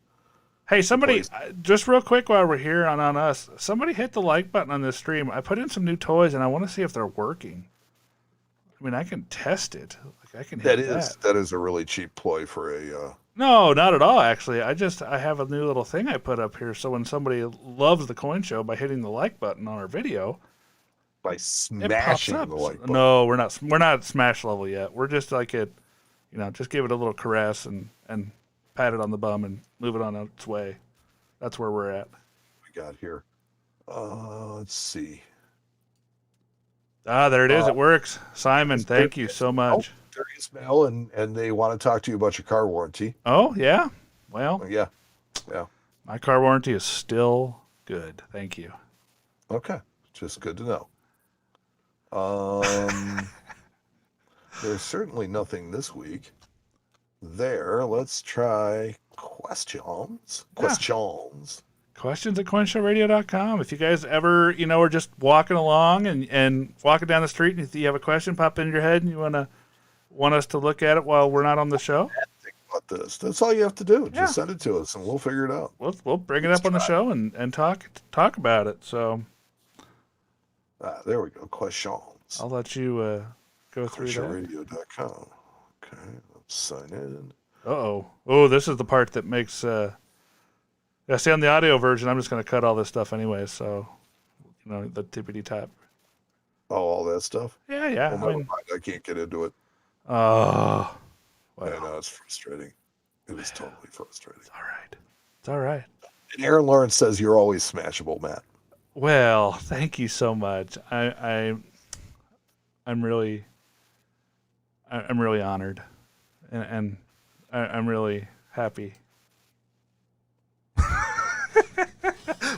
Hey, somebody, just real quick while we're here on us, somebody hit the like button on this stream. I put in some new toys, and I want to see if they're working. I mean, I can test it. I can hit that. That is a really cheap ploy for a... No, not at all, actually. I have a new little thing I put up here, so when somebody loves the Coin Show by hitting the like button on our video... By smashing the like button. No, we're not at smash level yet. We're just like at, just give it a little caress and pat it on the bum and move it on its way. That's where we're at. We got here. Let's see. There it is. It works. Simon, thank you so much. Darius Mail, and they want to talk to you about your car warranty. Oh, yeah? Well. Yeah. My car warranty is still good. Thank you. Okay. Just good to know. There's certainly nothing this week. Let's try questions. Questions at coinshowradio.com. If you guys ever, are just walking along and walking down the street, and if you have a question pop in your head and you want us to look at it while we're not on the show, think about this. That's all you have to do. Just send it to us and we'll figure it out. We'll bring it up on the show and talk about it. So there we go. Questions. I'll let you go through that. Coinshowradio.com. Okay. Sign in. Oh, this is the part that makes see, on the audio version, I'm just going to cut all this stuff anyway, so the tippity tap. Oh, all that stuff? Yeah. Well, I can't get into it. Oh. Wow. I know, it's frustrating. It was totally frustrating. It's all right. And Aaron Lawrence says you're always smashable, Matt. Well, thank you so much. I'm really honored. And I'm really happy.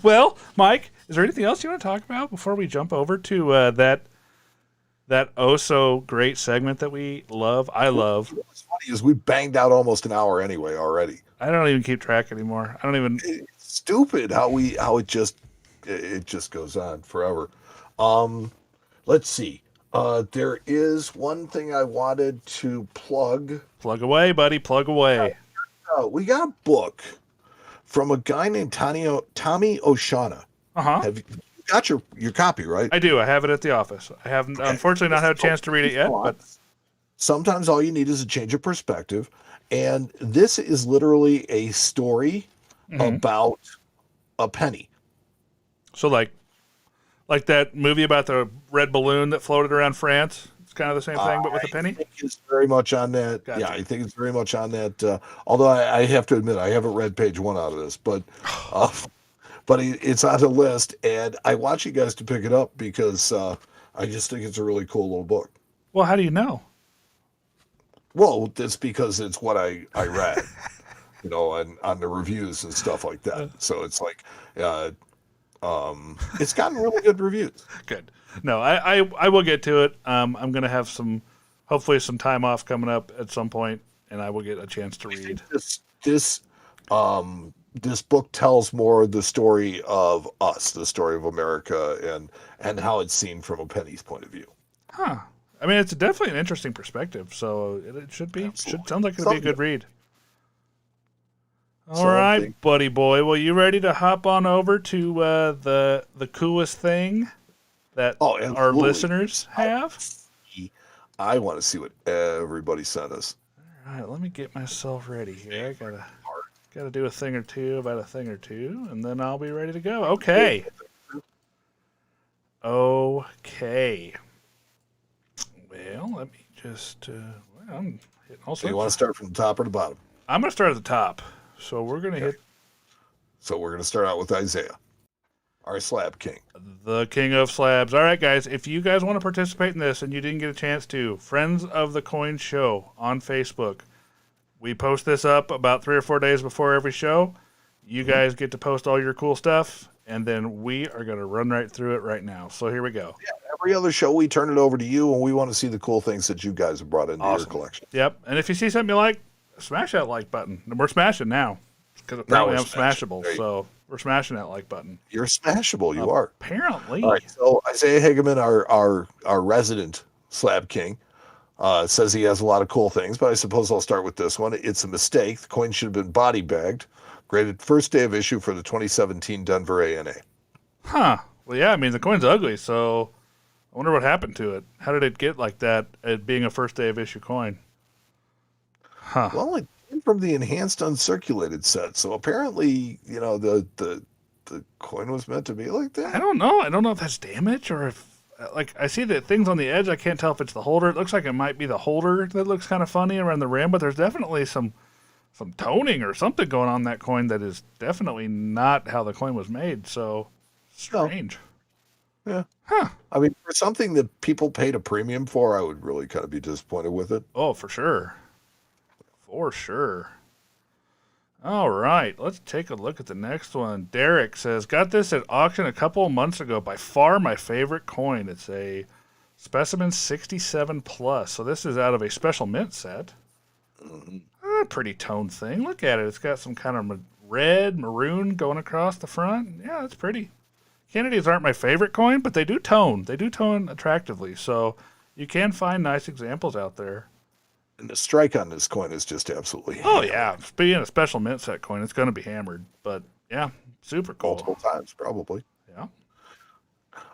Well, Mike, is there anything else you want to talk about before we jump over to that oh so great segment that we love? I love. What's funny is we banged out almost an hour anyway already. I don't even keep track anymore. I don't even. stupid how it just goes on forever. Let's see. There is one thing I wanted to plug. Plug away, buddy. Plug away. We got a book from a guy named Tommy O'Shaughnessy. Uh-huh. Have you got your copy, right? I do. I have it at the office. I haven't, unfortunately, not had a chance to read it yet. But sometimes all you need is a change of perspective. And this is literally a story about a penny. So like that movie about the red balloon that floated around France. It's kind of the same thing, but with a penny. I think it's very much on that. Gotcha. Yeah, I think it's very much on that. Although I have to admit, I haven't read page 1 out of this, but it's on the list, and I want you guys to pick it up because I just think it's a really cool little book. Well, how do you know? Well, that's because it's what I read, on the reviews and stuff like that. So it's like, it's gotten really good reviews. Good. No, I will get to it. I'm going to have hopefully some time off coming up at some point, and I will get a chance to read. This book tells more the story of us, the story of America, and how it's seen from a penny's point of view. Huh. I mean, it's definitely an interesting perspective, so it should be. Absolutely. Sound like it'll be a good read. All right, buddy boy. Well, you ready to hop on over to the coolest thing that our listeners have? I want to see what everybody sent us. All right, let me get myself ready here. I gotta do a thing or two, and then I'll be ready to go. Okay. Well, let me just. I'm hitting all So you want to start from the top or the bottom? I'm going to start at the top. So we're going to hit. So we're going to start out with Isaiah, our slab king. The king of slabs. All right, guys. If you guys want to participate in this and you didn't get a chance to, Friends of the Coin Show on Facebook. We post this up about 3 or 4 days before every show. You guys get to post all your cool stuff, and then we are going to run right through it right now. So here we go. Yeah, every other show we turn it over to you, and we want to see the cool things that you guys have brought into your collection. Yep. And if you see something you like, smash that like button. We're smashing now because apparently I'm smashable. So we're smashing that like button. You're smashable. You are. Apparently. All right. So Isaiah Hageman, our resident slab king, says he has a lot of cool things, but I suppose I'll start with this one. It's a mistake. The coin should have been body bagged. Graded first day of issue for the 2017 Denver ANA. Huh. Well, yeah, I mean, the coin's ugly, so I wonder what happened to it. How did it get like that, it being a first day of issue coin? Huh. Well, it came from the enhanced uncirculated set, so apparently, the coin was meant to be like that. I don't know. I don't know if that's damage or if, I see the things on the edge. I can't tell if it's the holder. It looks like it might be the holder that looks kind of funny around the rim, but there's definitely some toning or something going on in that coin that is definitely not how the coin was made. So strange. No. Yeah. Huh. I mean, for something that people paid a premium for, I would really kind of be disappointed with it. Oh, for sure. For sure. All right. Let's take a look at the next one. Derek says, got this at auction a couple of months ago. By far my favorite coin. It's a Specimen 67 Plus. So this is out of a special mint set. Pretty toned thing. Look at it. It's got some kind of red, maroon going across the front. Yeah, that's pretty. Kennedys aren't my favorite coin, but they do tone. They do tone attractively. So you can find nice examples out there. And the strike on this coin is just absolutely Oh, yeah. Being a special mint set coin, it's going to be hammered. But, yeah, super cool. Multiple times, probably. Yeah.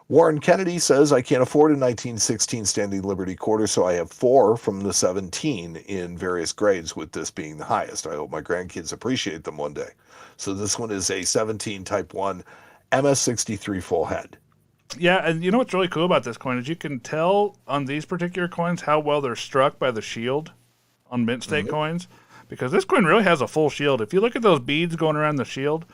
Warren Kennedy says, I can't afford a 1916 Standing Liberty quarter, so I have 4 from the 17 in various grades, with this being the highest. I hope my grandkids appreciate them one day. So this one is a 17 Type 1 MS63 full head. Yeah, and you know what's really cool about this coin is you can tell on these particular coins how well they're struck by the shield on mint state coins, because this coin really has a full shield. If you look at those beads going around the shield,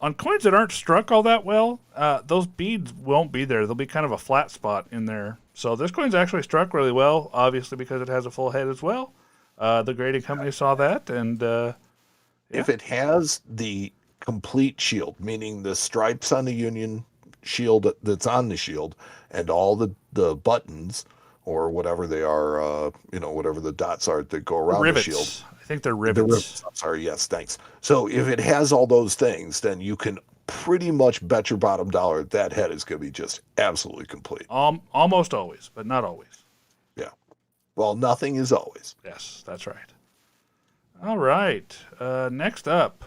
on coins that aren't struck all that well, those beads won't be there. There'll be kind of a flat spot in there. So this coin's actually struck really well, obviously because it has a full head as well. The grading company saw that, and if it has the complete shield, meaning the stripes on the Union shield that's on the shield and all the buttons or whatever they are, whatever the dots are that go around the Rivets. shield. I think they're The rivets. rivets. I'm sorry. Yes, thanks. So if it has all those things, then you can pretty much bet your bottom dollar that head is going to be just absolutely complete. Almost always, but not always. Yeah. Well, nothing is always. Yes, that's right. All right. Next up,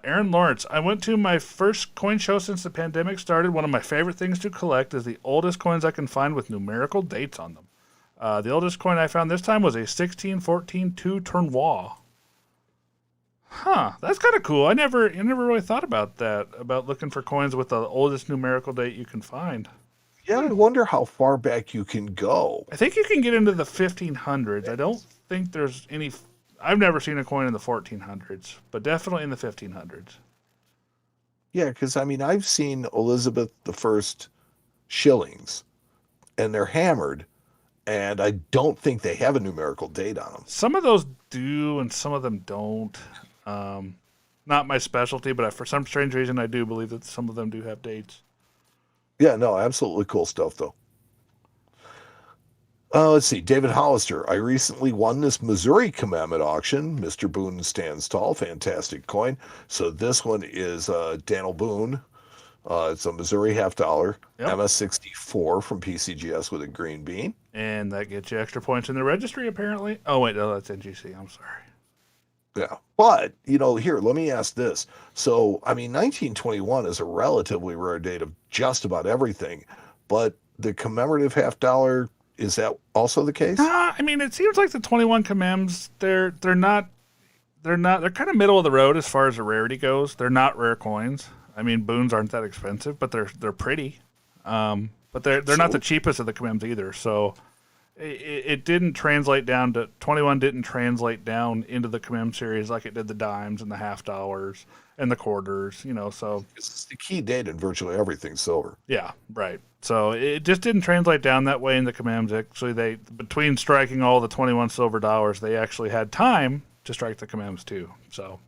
Aaron Lawrence. I went to my first coin show since the pandemic started. One of my favorite things to collect is the oldest coins I can find with numerical dates on them. The oldest coin I found this time was a 1614 2 tournois. Huh, that's kind of cool. I never really thought about that, about looking for coins with the oldest numerical date you can find. Yeah, I wonder how far back you can go. I think you can get into the 1500s. I don't think there's any. I've never seen a coin in the 1400s, but definitely in the 1500s. Yeah, because I've seen Elizabeth I shillings, and they're hammered, and I don't think they have a numerical date on them. Some of those do, and some of them don't. Not my specialty, but for some strange reason, I do believe that some of them do have dates. Yeah, no, absolutely cool stuff, though. Let's see. David Hollister. I recently won this Missouri commemorative auction. Mr. Boone stands tall. Fantastic coin. So this one is Daniel Boone. It's a Missouri $50. Yep. MS64 from PCGS with a green bean. And that gets you extra points in the registry, apparently. Oh, wait, no, that's NGC. I'm sorry. Yeah. But, here, let me ask this. So, 1921 is a relatively rare date of just about everything. But the commemorative $50, is that also the case? It seems like the 21 commems, they're kind of middle of the road as far as the rarity goes. They're not rare coins. Boons aren't that expensive, but they're pretty. But they're not the cheapest of the commems either. So it didn't translate down to 21. Didn't translate down into the commem series like it did the dimes and the $50 and the quarters. So it's the key date in virtually everything silver. Yeah, right. So it just didn't translate down that way in the commems. Actually, between striking all the 21 silver dollars, they actually had time to strike the commems too. So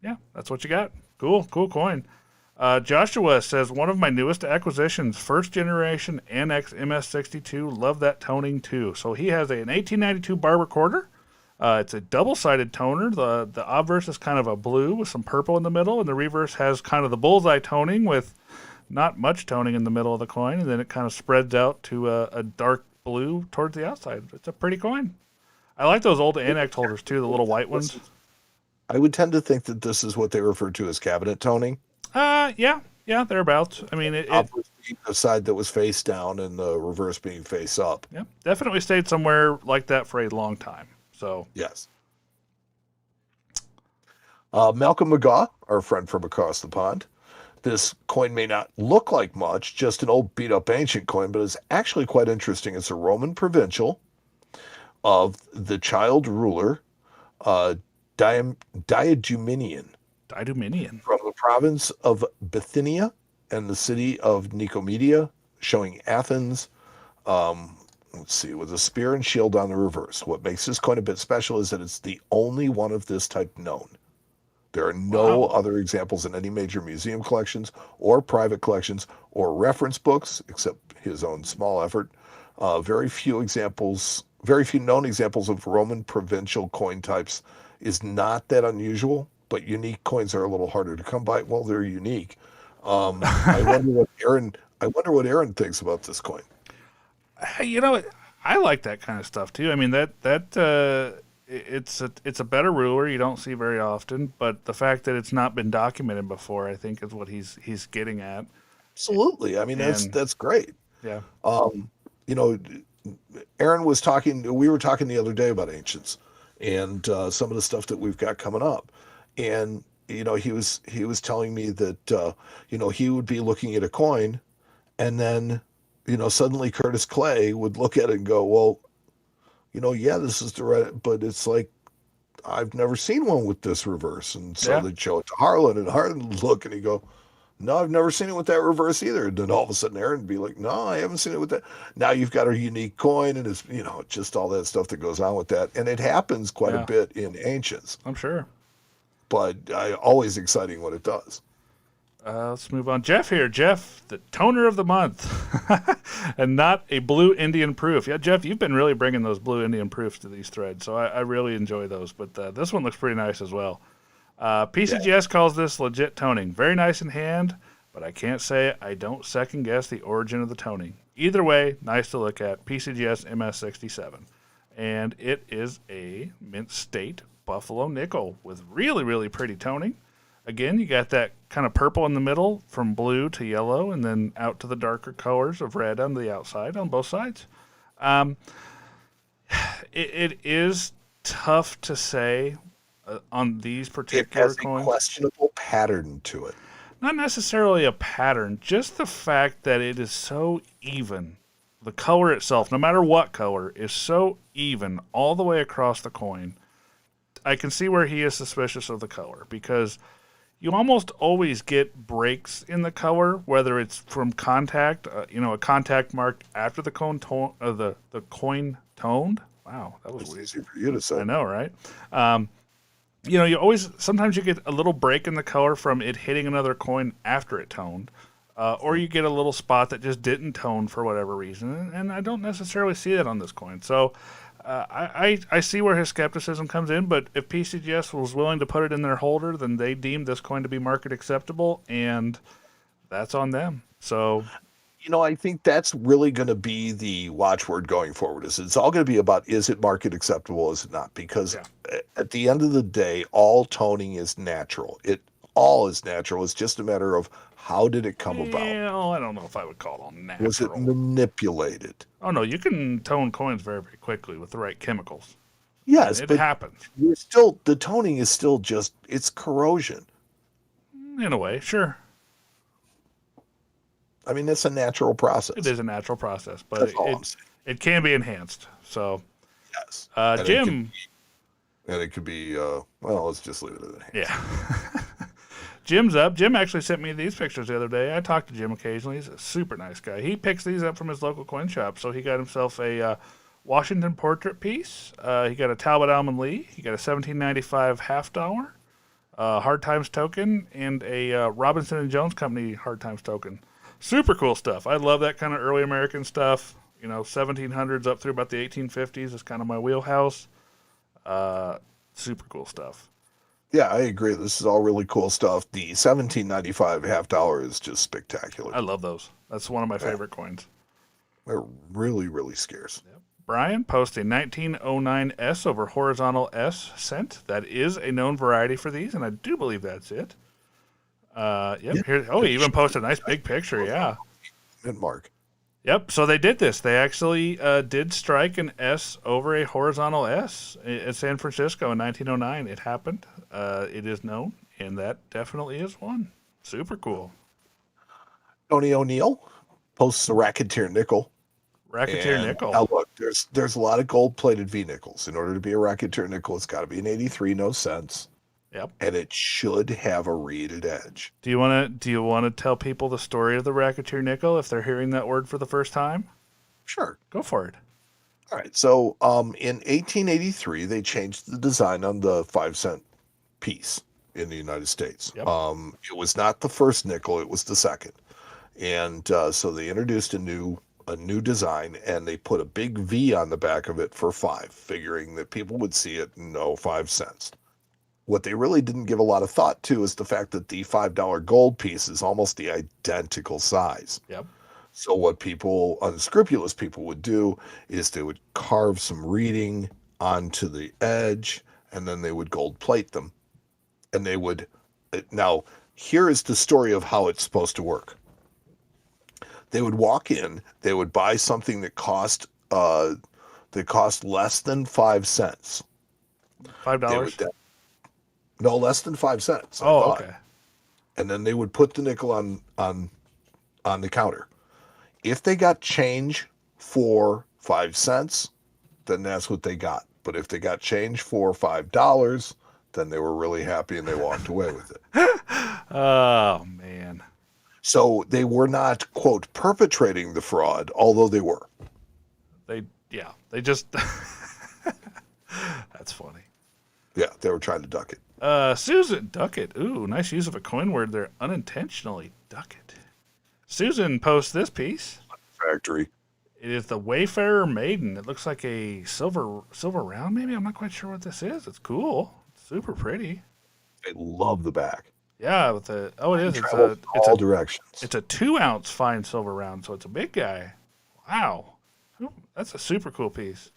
yeah, that's what you got. Cool coin. Joshua says, one of my newest acquisitions, first generation Annex MS62. Love that toning too. So he has an 1892 bar recorder. It's a double-sided toner. The obverse is kind of a blue with some purple in the middle, and the reverse has kind of the bullseye toning with not much toning in the middle of the coin, and then it kind of spreads out to a dark blue towards the outside. It's a pretty coin. I like those old Annex holders too, the little white ones. I would tend to think that this is what they refer to as cabinet toning. Yeah, thereabouts. The side that was face down and the reverse being face up. Yeah, definitely stayed somewhere like that for a long time. So yes. Malcolm McGaw, our friend from across the pond. This coin may not look like much, just an old beat-up ancient coin, but it's actually quite interesting. It's a Roman provincial of the child ruler, Diadumenian. From the province of Bithynia and the city of Nicomedia, showing Athens, with a spear and shield on the reverse. What makes this coin a bit special is that it's the only one of this type known. There are no other examples in any major museum collections or private collections or reference books, except his own small effort. Very few known examples of Roman provincial coin types is not that unusual. But unique coins are a little harder to come by. Well, they're unique. I wonder what Aaron thinks about this coin. I like that kind of stuff too. It's a better ruler you don't see very often, but the fact that it's not been documented before, I think, is what he's getting at. Absolutely. That's great. Yeah. Aaron was talking. We were talking the other day about ancients and some of the stuff that we've got coming up. And, he was telling me that, he would be looking at a coin and then, suddenly Curtis Clay would look at it and go, well, yeah, this is the right, but it's like, I've never seen one with this reverse. And so they'd show it to Harlan and Harlan would look and he'd go, no, I've never seen it with that reverse either. And then all of a sudden Aaron would be like, no, I haven't seen it with that. Now you've got a unique coin and it's, just all that stuff that goes on with that. And it happens quite a bit in ancients. I'm sure. But always exciting when it does. Let's move on. Jeff here. Jeff, the toner of the month. And not a blue Indian proof. Yeah, Jeff, you've been really bringing those blue Indian proofs to these threads, so I really enjoy those. But this one looks pretty nice as well. PCGS calls this legit toning. Very nice in hand, but I can't say I don't second guess the origin of the toning. Either way, nice to look at. PCGS MS67. And it is a Mint State Buffalo nickel with really, really pretty toning. Again, you got that kind of purple in the middle from blue to yellow and then out to the darker colors of red on the outside on both sides. It is tough to say on these particular coins. It has a questionable pattern to it. Not necessarily a pattern, just the fact that it is so even. The color itself, no matter what color, is so even all the way across the coin. I can see where he is suspicious of the color because you almost always get breaks in the color, whether it's from contact, a contact marked after the the coin toned. Wow, that was weird. Easy for you to say. I know, right? Sometimes you get a little break in the color from it hitting another coin after it toned, or you get a little spot that just didn't tone for whatever reason, and I don't necessarily see that on this coin. So I see where his skepticism comes in, but if PCGS was willing to put it in their holder, then they deemed this coin to be market acceptable, and that's on them. So, I think that's really going to be the watchword going forward. It's all going to be about, is it market acceptable, is it not? Because at the end of the day, all toning is natural. All is natural. It's just a matter of how did it come about? I don't know if I would call it all natural. Was it manipulated? Oh, no, you can tone coins very, very quickly with the right chemicals. Yes, it happens. The toning is still just, it's corrosion. In a way, sure. I mean, it's a natural process. It is a natural process, but it can be enhanced. So, yes. Jim. It could be, let's just leave it at that. Yeah. Jim's up. Jim actually sent me these pictures the other day. I talk to Jim occasionally. He's a super nice guy. He picks these up from his local coin shop. So he got himself a Washington portrait piece. He got a Talbot Almond Lee. He got a $17.95 $half, Hard Times token, and a Robinson and Jones Company Hard Times token. Super cool stuff. I love that kind of early American stuff. 1700s up through about the 1850s is kind of my wheelhouse. Super cool stuff. Yeah, I agree. This is all really cool stuff. The $17.95 $half is just spectacular. I love those. That's one of my favorite coins. They're really, really scarce. Yep. Brian posted 1909 S over horizontal S cent. That is a known variety for these, and I do believe that's it. Here. Oh, he even posted a nice big picture. Yeah. Mint mark. Yep. So they did this. They actually did strike an S over a horizontal S at San Francisco in 1909. It happened. It is known, and that definitely is one. Super cool. Tony O'Neill posts a racketeer nickel. Nickel. Now look, there's a lot of gold-plated V nickels. In order to be a racketeer nickel, it's got to be an 83, no cents. Yep. And it should have a reeded edge. Do you want to tell people the story of the racketeer nickel if they're hearing that word for the first time? Sure. Go for it. All right. So in 1883, they changed the design on the 5-cent piece in the United States. Yep. It was not the first nickel, it was the second. And so they introduced a new design, and they put a big V on the back of it for 5, figuring that people would see it and know 5 cents. What they really didn't give a lot of thought to is the fact that the $5 gold piece is almost the identical size. Yep. So what unscrupulous people would do is they would carve some reading onto the edge, and then they would gold plate them. And they would, now here is the story of how it's supposed to work. They would walk in, they would buy something that cost less than 5 cents. $5? No, less than 5 cents. Okay. And then they would put the nickel on the counter. If they got change for 5 cents, then that's what they got. But if they got change for $5, then they were really happy and they walked away with it. Oh, man. So they were not, quote, perpetrating the fraud, although they were. They just... That's funny. Yeah, they were trying to duck it. Susan, duck it. Ooh, nice use of a coin word there. Unintentionally, duck it. Susan posts this piece. Factory. It is the Wayfarer Maiden. It looks like a silver round, maybe? I'm not quite sure what this is. It's cool. It's super pretty. I love the back. Yeah, with the it is. It's all directions. It's a 2-ounce fine silver round, so it's a big guy. Wow. Ooh, that's a super cool piece.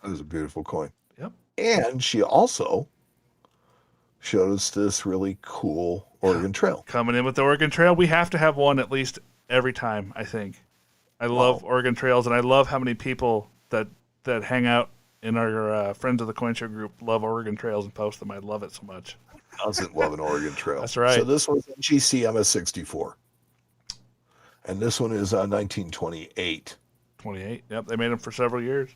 That is a beautiful coin. Yep. And she also showed us this really cool Oregon Trail. Coming in with the Oregon Trail, we have to have one at least every time, I think. I love Oregon Trails, and I love how many people that hang out in our Friends of the Coin Show group love Oregon Trails and post them. I love it so much. Doesn't love an Oregon Trail. That's right. So this one's NGC MS64. And this one is 1928. 28. Yep, they made them for several years.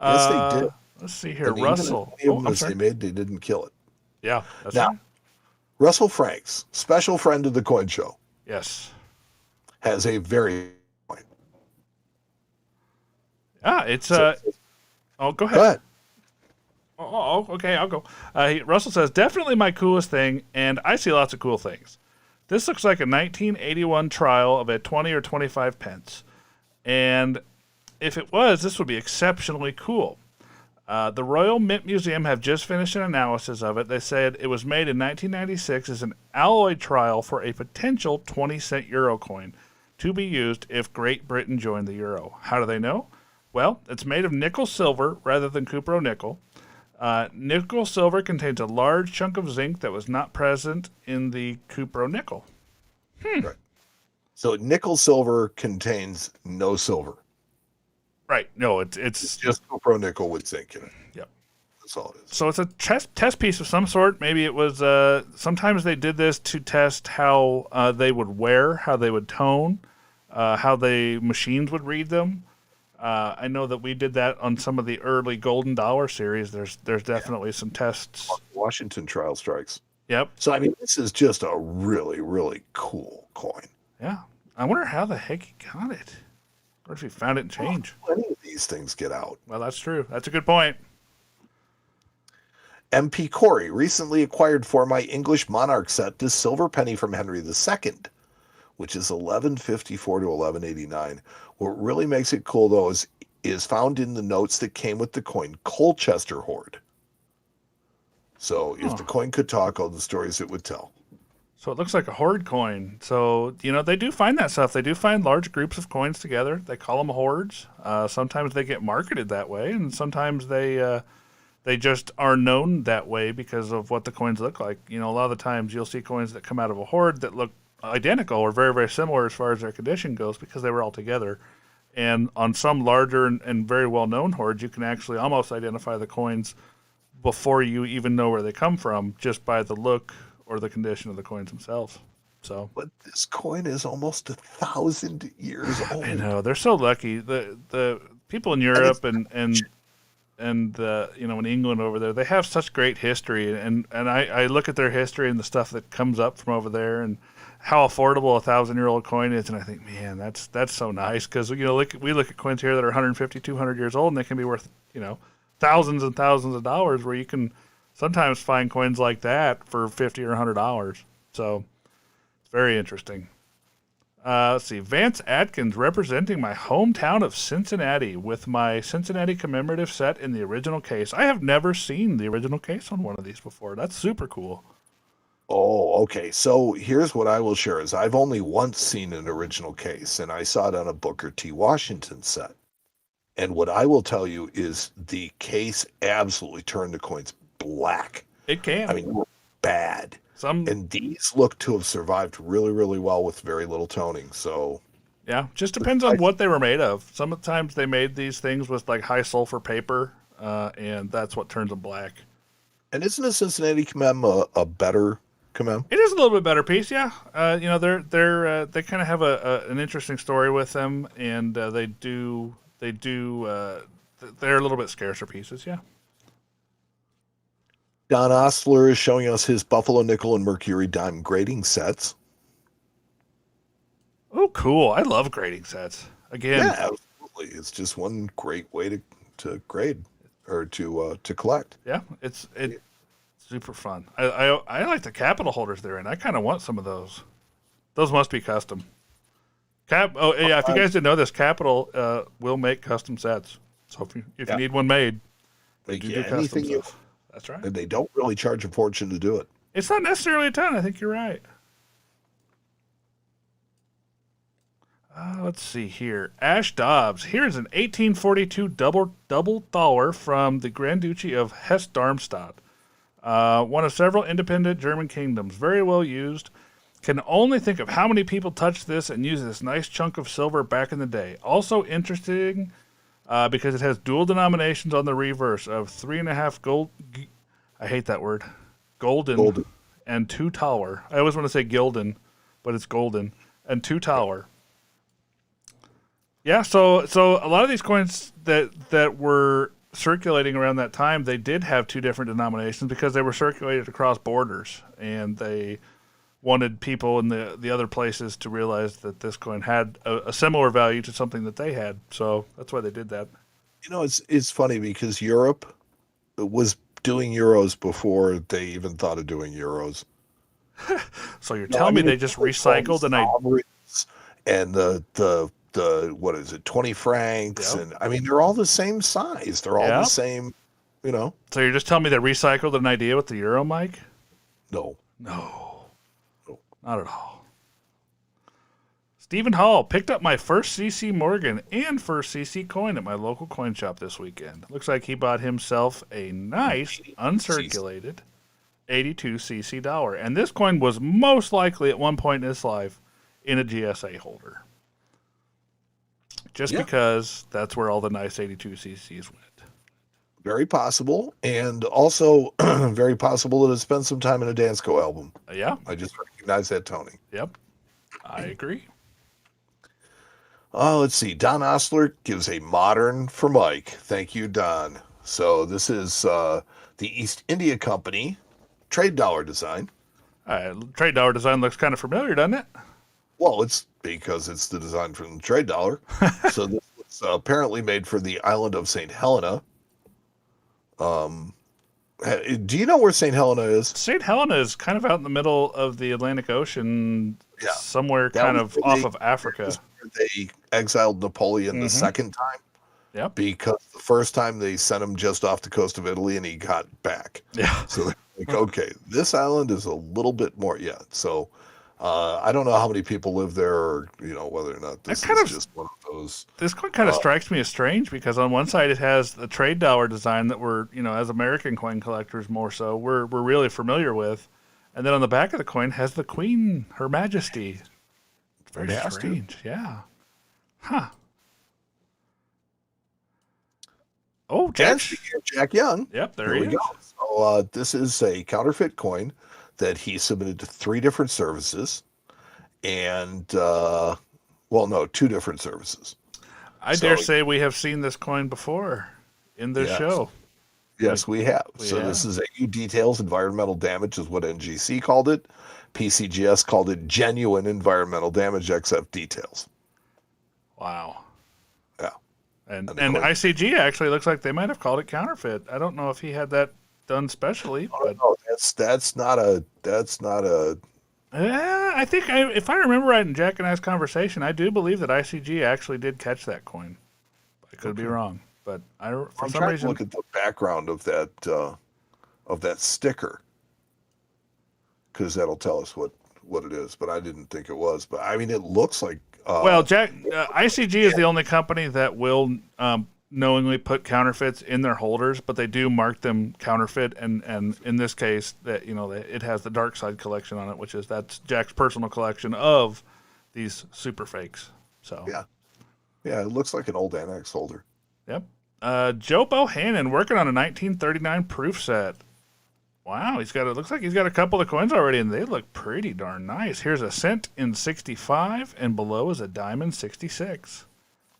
Yes, they did. Let's see here. And Russell. They made, they didn't kill it. Yeah, that's Now, right. Russell Franks, special friend of the Coin Show, Yes. has a very coin. Yeah, it's So- oh, go ahead. Go ahead. Oh, okay, I'll go. Russell says, definitely my coolest thing, and I see lots of cool things. This looks like a 1981 trial of a 20 or 25 pence. And if it was, this would be exceptionally cool. The Royal Mint Museum have just finished an analysis of it. They said it was made in 1996 as an alloy trial for a potential 20-cent euro coin to be used if Great Britain joined the euro. How do they know? Well, it's made of nickel silver rather than cupro nickel. Nickel silver contains a large chunk of zinc that was not present in the cupro nickel. Right. So nickel silver contains no silver. Right. No, it's Just copro nickel with zinc in it. Yep. That's all it is. So it's a test piece of some sort. Maybe it was. Sometimes they did this to test how they would wear, how they would tone, how the machines would read them. I know that we did that on some of the early Golden Dollar series. There's definitely some tests. Washington trial strikes. Yep. So, I mean, this is just a really, really cool coin. Yeah. I wonder how the heck he got it. Or if he found it in change. Plenty of these things get out. Well, that's true. That's a good point. MP Corey recently acquired for my English Monarch set this silver penny from Henry II, which is 1154 to 1189. What really makes it cool, though, is found in the notes that came with the coin Colchester hoard. So if the coin could talk, all the stories it would tell. So it looks like a hoard coin. So, they do find that stuff. They do find large groups of coins together. They call them hoards. Sometimes they get marketed that way, and sometimes they just are known that way because of what the coins look like. A lot of the times you'll see coins that come out of a hoard that look identical or very, very similar as far as their condition goes because they were all together. And on some larger and very well-known hoards, you can actually almost identify the coins before you even know where they come from just by the look or the condition of the coins themselves. So, but this coin is almost 1,000 years old. I know they're so lucky. The people in Europe and in England over there, they have such great history. And I look at their history and the stuff that comes up from over there and how affordable a 1,000-year-old coin is, and I think, man, that's so nice because we look at coins here that are 150, 200 years old, and they can be worth thousands and thousands of dollars. Where you can sometimes find coins like that for $50 or $100. So it's very interesting. Let's see. Vance Atkins representing my hometown of Cincinnati with my Cincinnati commemorative set in the original case. I have never seen the original case on one of these before. That's super cool. Oh, okay. So here's what I will share is I've only once seen an original case, and I saw it on a Booker T. Washington set. And what I will tell you is the case absolutely turned the coins black. It can. I mean, bad. And these look to have survived really, really well with very little toning. So, yeah, just depends on what they were made of. Sometimes they made these things with like high sulfur paper, and that's what turns them black. And isn't a Cincinnati commem a better commem? It is a little bit better piece, yeah. They kind of have an interesting story with them, and they're a little bit scarcer pieces, yeah. Don Ostler is showing us his Buffalo Nickel and Mercury Dime grading sets. Oh, cool. I love grading sets. Again. Yeah, absolutely. It's just one great way to grade or to collect. Yeah, it's Super fun. I like the capital holders they're in. I kind of want some of those. Those must be custom. Oh yeah, if you guys didn't know this, Capital will make custom sets. So if you need one made, they do custom stuff. That's right. And they don't really charge a fortune to do it. It's not necessarily a ton. I think you're right. Let's see here. Ash Dobbs. Here's an 1842 double thaler from the Grand Duchy of Hesse-Darmstadt. One of several independent German kingdoms. Very well used. Can only think of how many people touched this and used this nice chunk of silver back in the day. Also interesting because it has dual denominations on the reverse of 3.5 gold. I hate that word. Golden. And 2 taler. I always want to say gilden, but it's golden. And 2 taler. Yeah, so a lot of these coins that were circulating around that time, they did have 2 different denominations because they were circulated across borders, and they wanted people in the other places to realize that this coin had a similar value to something that they had. So that's why they did that. You know, it's funny because Europe was doing euros before they even thought of doing euros. So you're telling me they just recycled and the what is it, 20 francs, and I mean they're all the same size. They're all the same, you know. So you're just telling me they recycled an idea with the euro, Mike? No. Not at all. Stephen Hall picked up my first CC Morgan and first CC coin at my local coin shop this weekend. Looks like he bought himself a nice uncirculated 82 CC dollar, and this coin was most likely at one point in his life in a GSA holder. Just because that's where all the nice 82 CCs went. Very possible, and also very possible that it spent some time in a Dansko album. Yeah. I just recognize that, Tony. Yep. I agree. Let's see. Don Osler gives a modern for Mike. Thank you, Don. So this is the East India Company trade dollar design. Trade dollar design looks kind of familiar, doesn't it? Well, it's because it's the design from the trade dollar. So this was apparently made for the island of St. Helena. Do you know where St. Helena is? St. Helena is kind of out in the middle of the Atlantic Ocean, somewhere kind of off of Africa. They exiled Napoleon the second time. Yep. Because the first time they sent him just off the coast of Italy and he got back. Yeah. So they're like, okay, this island is a little bit more. Yeah. So I don't know how many people live there, or whether or not this is just one of those. This coin kind of strikes me as strange because on one side it has the trade dollar design that we're, as American coin collectors more so, we're really familiar with, and then on the back of the coin has the Queen, Her Majesty. It's very strange. Yeah. Huh. Oh, Jack Young. Yep, there he is. Go. So this is a counterfeit coin that he submitted to 3 different services, and 2 different services. I dare say we have seen this coin before in this show. Yes, we have. This is AU Details Environmental Damage is what NGC called it. PCGS called it Genuine Environmental Damage XF Details. Wow. Yeah. And ICG actually looks like they might have called it counterfeit. I don't know if he had that done specially. But that's not a. I think if I remember right in Jack and I's conversation, I do believe that ICG actually did catch that coin. I could be wrong, but I'm trying to look at the background of that sticker, because that'll tell us what it is. But I didn't think it was. But I mean, it looks like. ICG is the only company that will knowingly put counterfeits in their holders, but they do mark them counterfeit, and in this case, that it has the Dark Side collection on it, that's Jack's personal collection of these super fakes. So it looks like an old Annex holder. Yep. Joe Bohannon working on a 1939 proof set. Wow, looks like he's got a couple of coins already, and they look pretty darn nice. Here's a cent in 65, and below is a dime in 66.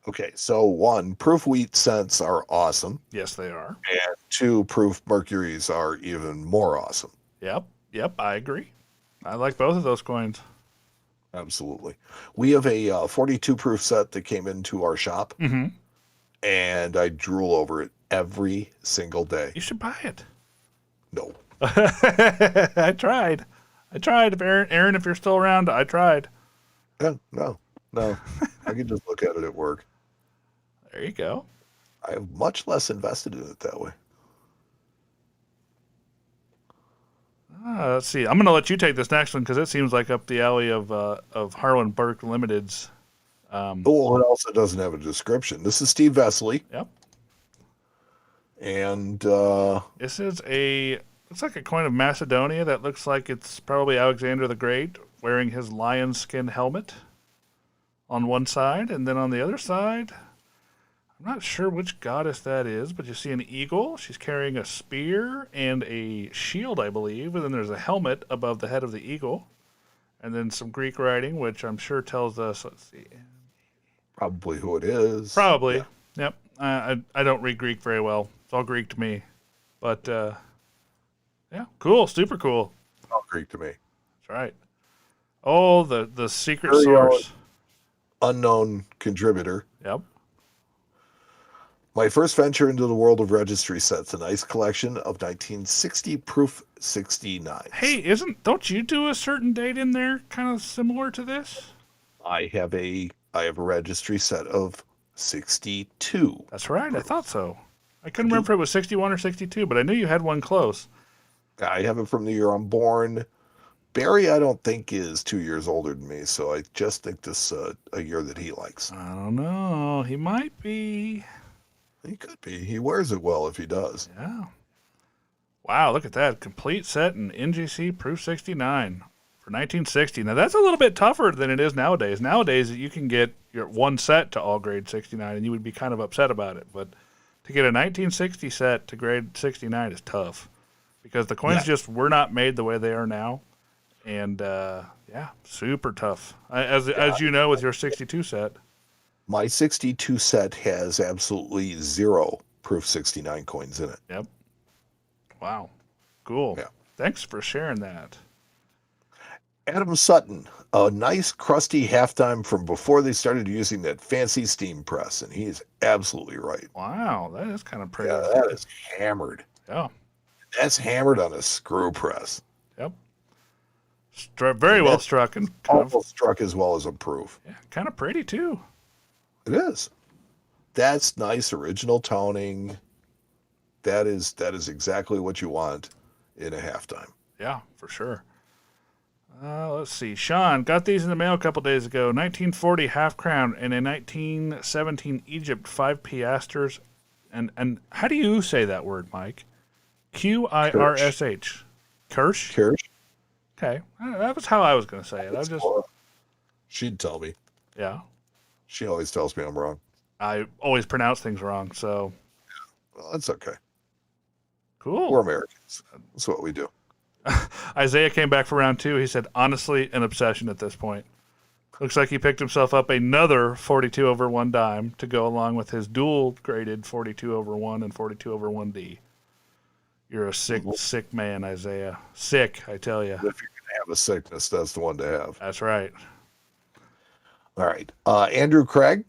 Okay, so 1, proof wheat cents are awesome. Yes, they are. And 2, proof mercuries are even more awesome. Yep, I agree. I like both of those coins. Absolutely. We have a 42 proof set that came into our shop, and I drool over it every single day. You should buy it. No. I tried. If Aaron, if you're still around, I tried. Yeah, no. I can just look at it at work. There you go. I have much less invested in it that way. Let's see. I'm going to let you take this next one because it seems like up the alley of Harlan Burke Limited's. Well, it also doesn't have a description. This is Steve Vesely. Yep. And this is looks like a coin of Macedonia that looks like it's probably Alexander the Great wearing his lion skin helmet on one side, and then on the other side, I'm not sure which goddess that is, but you see an eagle. She's carrying a spear and a shield, I believe, and then there's a helmet above the head of the eagle, and then some Greek writing, which I'm sure tells us, let's see. Probably who it is. Probably. Yeah. Yep. I don't read Greek very well. It's all Greek to me. But, yeah, cool. Super cool. All Greek to me. That's right. Oh, the secret source. Unknown contributor. Yep. My first venture into the world of registry sets, a nice collection of 1960 proof 69. Hey, don't you do a certain date in there kind of similar to this? I have a registry set of 62. That's right. I thought so. I couldn't remember if it was 61 or 62, but I knew you had one close. I have it from the year I'm born. Barry, I don't think, is 2 years older than me, so I just think this a year that he likes. I don't know. He might be. He could be. He wears it well if he does. Yeah. Wow, look at that. Complete set in NGC Proof 69 for 1960. Now, that's a little bit tougher than it is nowadays. Nowadays, you can get your one set to all grade 69, and you would be kind of upset about it. But to get a 1960 set to grade 69 is tough because the coins just were not made the way they are now. And, yeah, super tough. As you know, with your 62 set. My 62 set has absolutely 0 proof 69 coins in it. Yep. Wow. Cool. Yeah. Thanks for sharing that. Adam Sutton, a nice crusty halftime from before they started using that fancy steam press, and he's absolutely right. Wow, that is kind of pretty. Yeah, that is hammered. Yeah. That's hammered on a screw press. Yep. Very well struck and almost struck as well as a proof. Yeah, kind of pretty too. It is. That's nice original toning. That is exactly what you want in a halftime. Yeah, for sure. Let's see. Sean got these in the mail a couple days ago. 1940 half crown and a 1917 Egypt 5 piastres. And how do you say that word, Mike? Qirsh. Kirsch? Kirsch. Okay. That was how I was going to say it. She'd tell me. Yeah. She always tells me I'm wrong. I always pronounce things wrong, so. Well, that's okay. Cool. We're Americans. That's what we do. Isaiah came back for round 2. He said, honestly, an obsession at this point. Looks like he picked himself up another 42 over 1 dime to go along with his dual graded 42 over 1 and 42 over 1D. You're a sick man, Isaiah. Sick, I tell you. If you're going to have a sickness, that's the one to have. That's right. All right. Andrew Craig,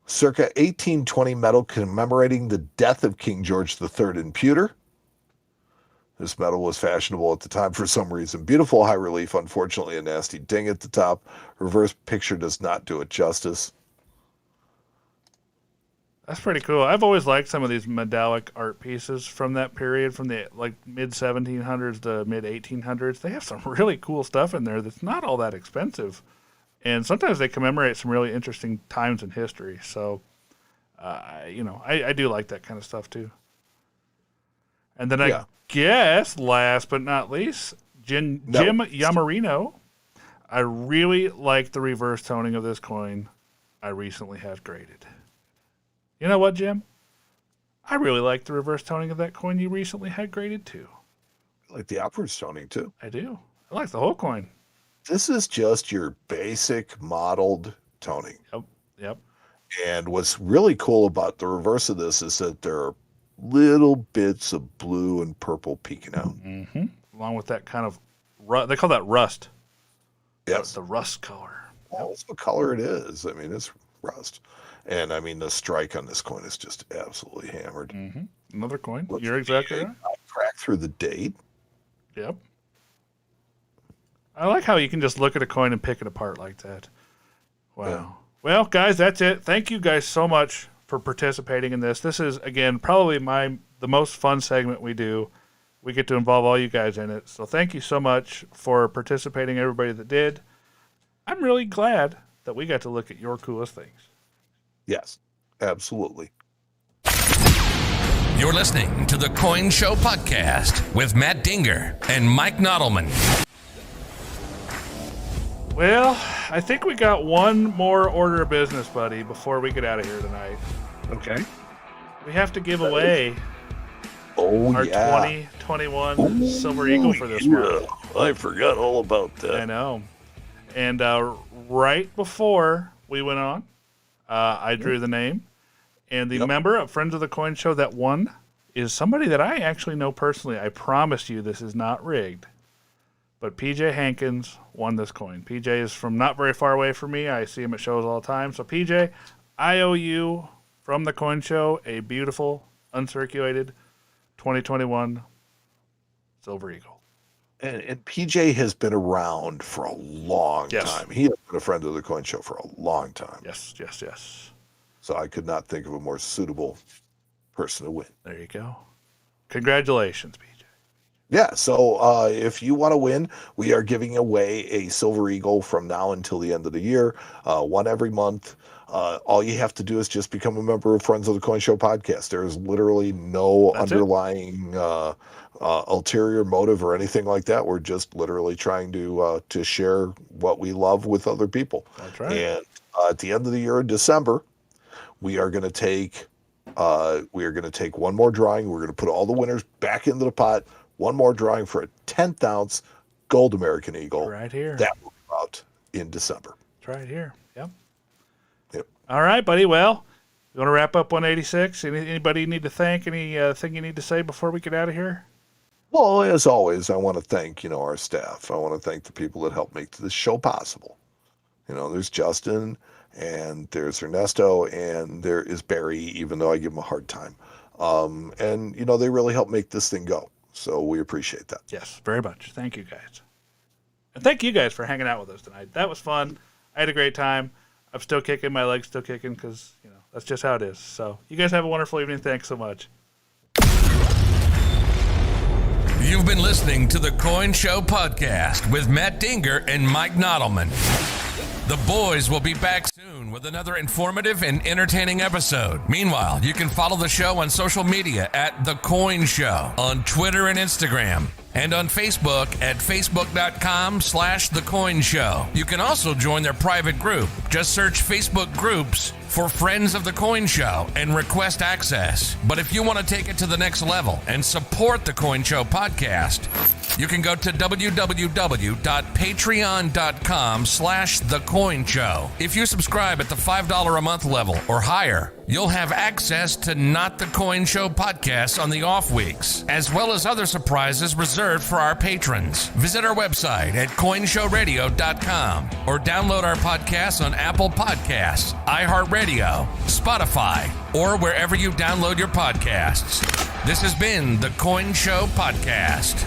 circa 1820 medal commemorating the death of King George III in pewter. This medal was fashionable at the time for some reason. Beautiful high relief, unfortunately a nasty ding at the top. Reverse picture does not do it justice. That's pretty cool. I've always liked some of these medallic art pieces from that period, from the mid 1700s to mid 1800s. They have some really cool stuff in there that's not all that expensive, and sometimes they commemorate some really interesting times in history. So, I do like that kind of stuff too. And then I guess last but not least, Jim Yamarino. I really like the reverse toning of this coin. I recently had graded. You know what, Jim? I really like the reverse toning of that coin you recently had graded too. I like the upwards toning too. I do. I like the whole coin. This is just your basic modeled toning. Yep. And what's really cool about the reverse of this is that there are little bits of blue and purple peeking out. Mm-hmm. Along with that kind of, they call that rust. Yes. The rust color. Well, that's what color it is. I mean, it's rust. And I mean, the strike on this coin is just absolutely hammered. Mm-hmm. Another coin. You're exactly right. crack through the date. Yep. I like how you can just look at a coin and pick it apart like that. Wow. Yeah. Well, guys, that's it. Thank you guys so much for participating in this. This is, again, probably the most fun segment we do. We get to involve all you guys in it. So thank you so much for participating, everybody that did. I'm really glad that we got to look at your coolest things. Yes, absolutely. You're listening to the Coin Show Podcast with Matt Dinger and Mike Nodelman. Well, I think we got one more order of business, buddy, before we get out of here tonight. Okay. We have to give away our 2021 Silver Eagle for this month. I forgot all about that. I know. And right before we went on, I drew the name. And the member of Friends of the Coin Show that won is somebody that I actually know personally. I promise you this is not rigged. But PJ Hankins won this coin. PJ is from not very far away from me. I see him at shows all the time. So, PJ, I owe you from the Coin Show a beautiful, uncirculated 2021 Silver Eagle. And PJ has been around for a long time. He has been a friend of the Coin Show for a long time. Yes. So I could not think of a more suitable person to win. There you go. Congratulations, PJ. Yeah, so if you want to win, we are giving away a Silver Eagle from now until the end of the year, one every month. All you have to do is just become a member of Friends of the Coin Show podcast. There is literally no underlying ulterior motive or anything like that. We're just literally trying to share what we love with other people. That's right. And at the end of the year in December, we are going to take one more drawing. We're going to put all the winners back into the pot. One more drawing for a 10th ounce gold American Eagle. Right here. That will be out in December. It's right here. Yep. Yep. All right, buddy. Well, you want to wrap up 186? Anybody you need to thank? Anything you need to say before we get out of here? Well, as always, I want to thank, our staff. I want to thank the people that help make this show possible. There's Justin, and there's Ernesto, and there is Barry, even though I give him a hard time. And they really help make this thing go. So we appreciate that. Yes, very much. Thank you, guys. And thank you guys for hanging out with us tonight. That was fun. I had a great time. I'm still kicking. My leg's still kicking because, that's just how it is. So you guys have a wonderful evening. Thanks so much. You've been listening to the Coin Show Podcast with Matt Dinger and Mike Nodelman. The boys will be back soon with another informative and entertaining episode. Meanwhile, you can follow the show on social media at The Coin Show on Twitter and Instagram, and on Facebook at facebook.com/The Coin Show. You can also join their private group. Just search Facebook groups for Friends of the Coin Show and request access. But if you want to take it to the next level and support the Coin Show podcast, you can go to www.patreon.com/The Coin Show. If you subscribe at the $5 a month level or higher, you'll have access to Not the Coin Show podcasts on the off weeks, as well as other surprises reserved for our patrons. Visit our website at coinshowradio.com or download our podcasts on Apple Podcasts, iHeartRadio, Spotify, or wherever you download your podcasts. This has been the Coin Show Podcast.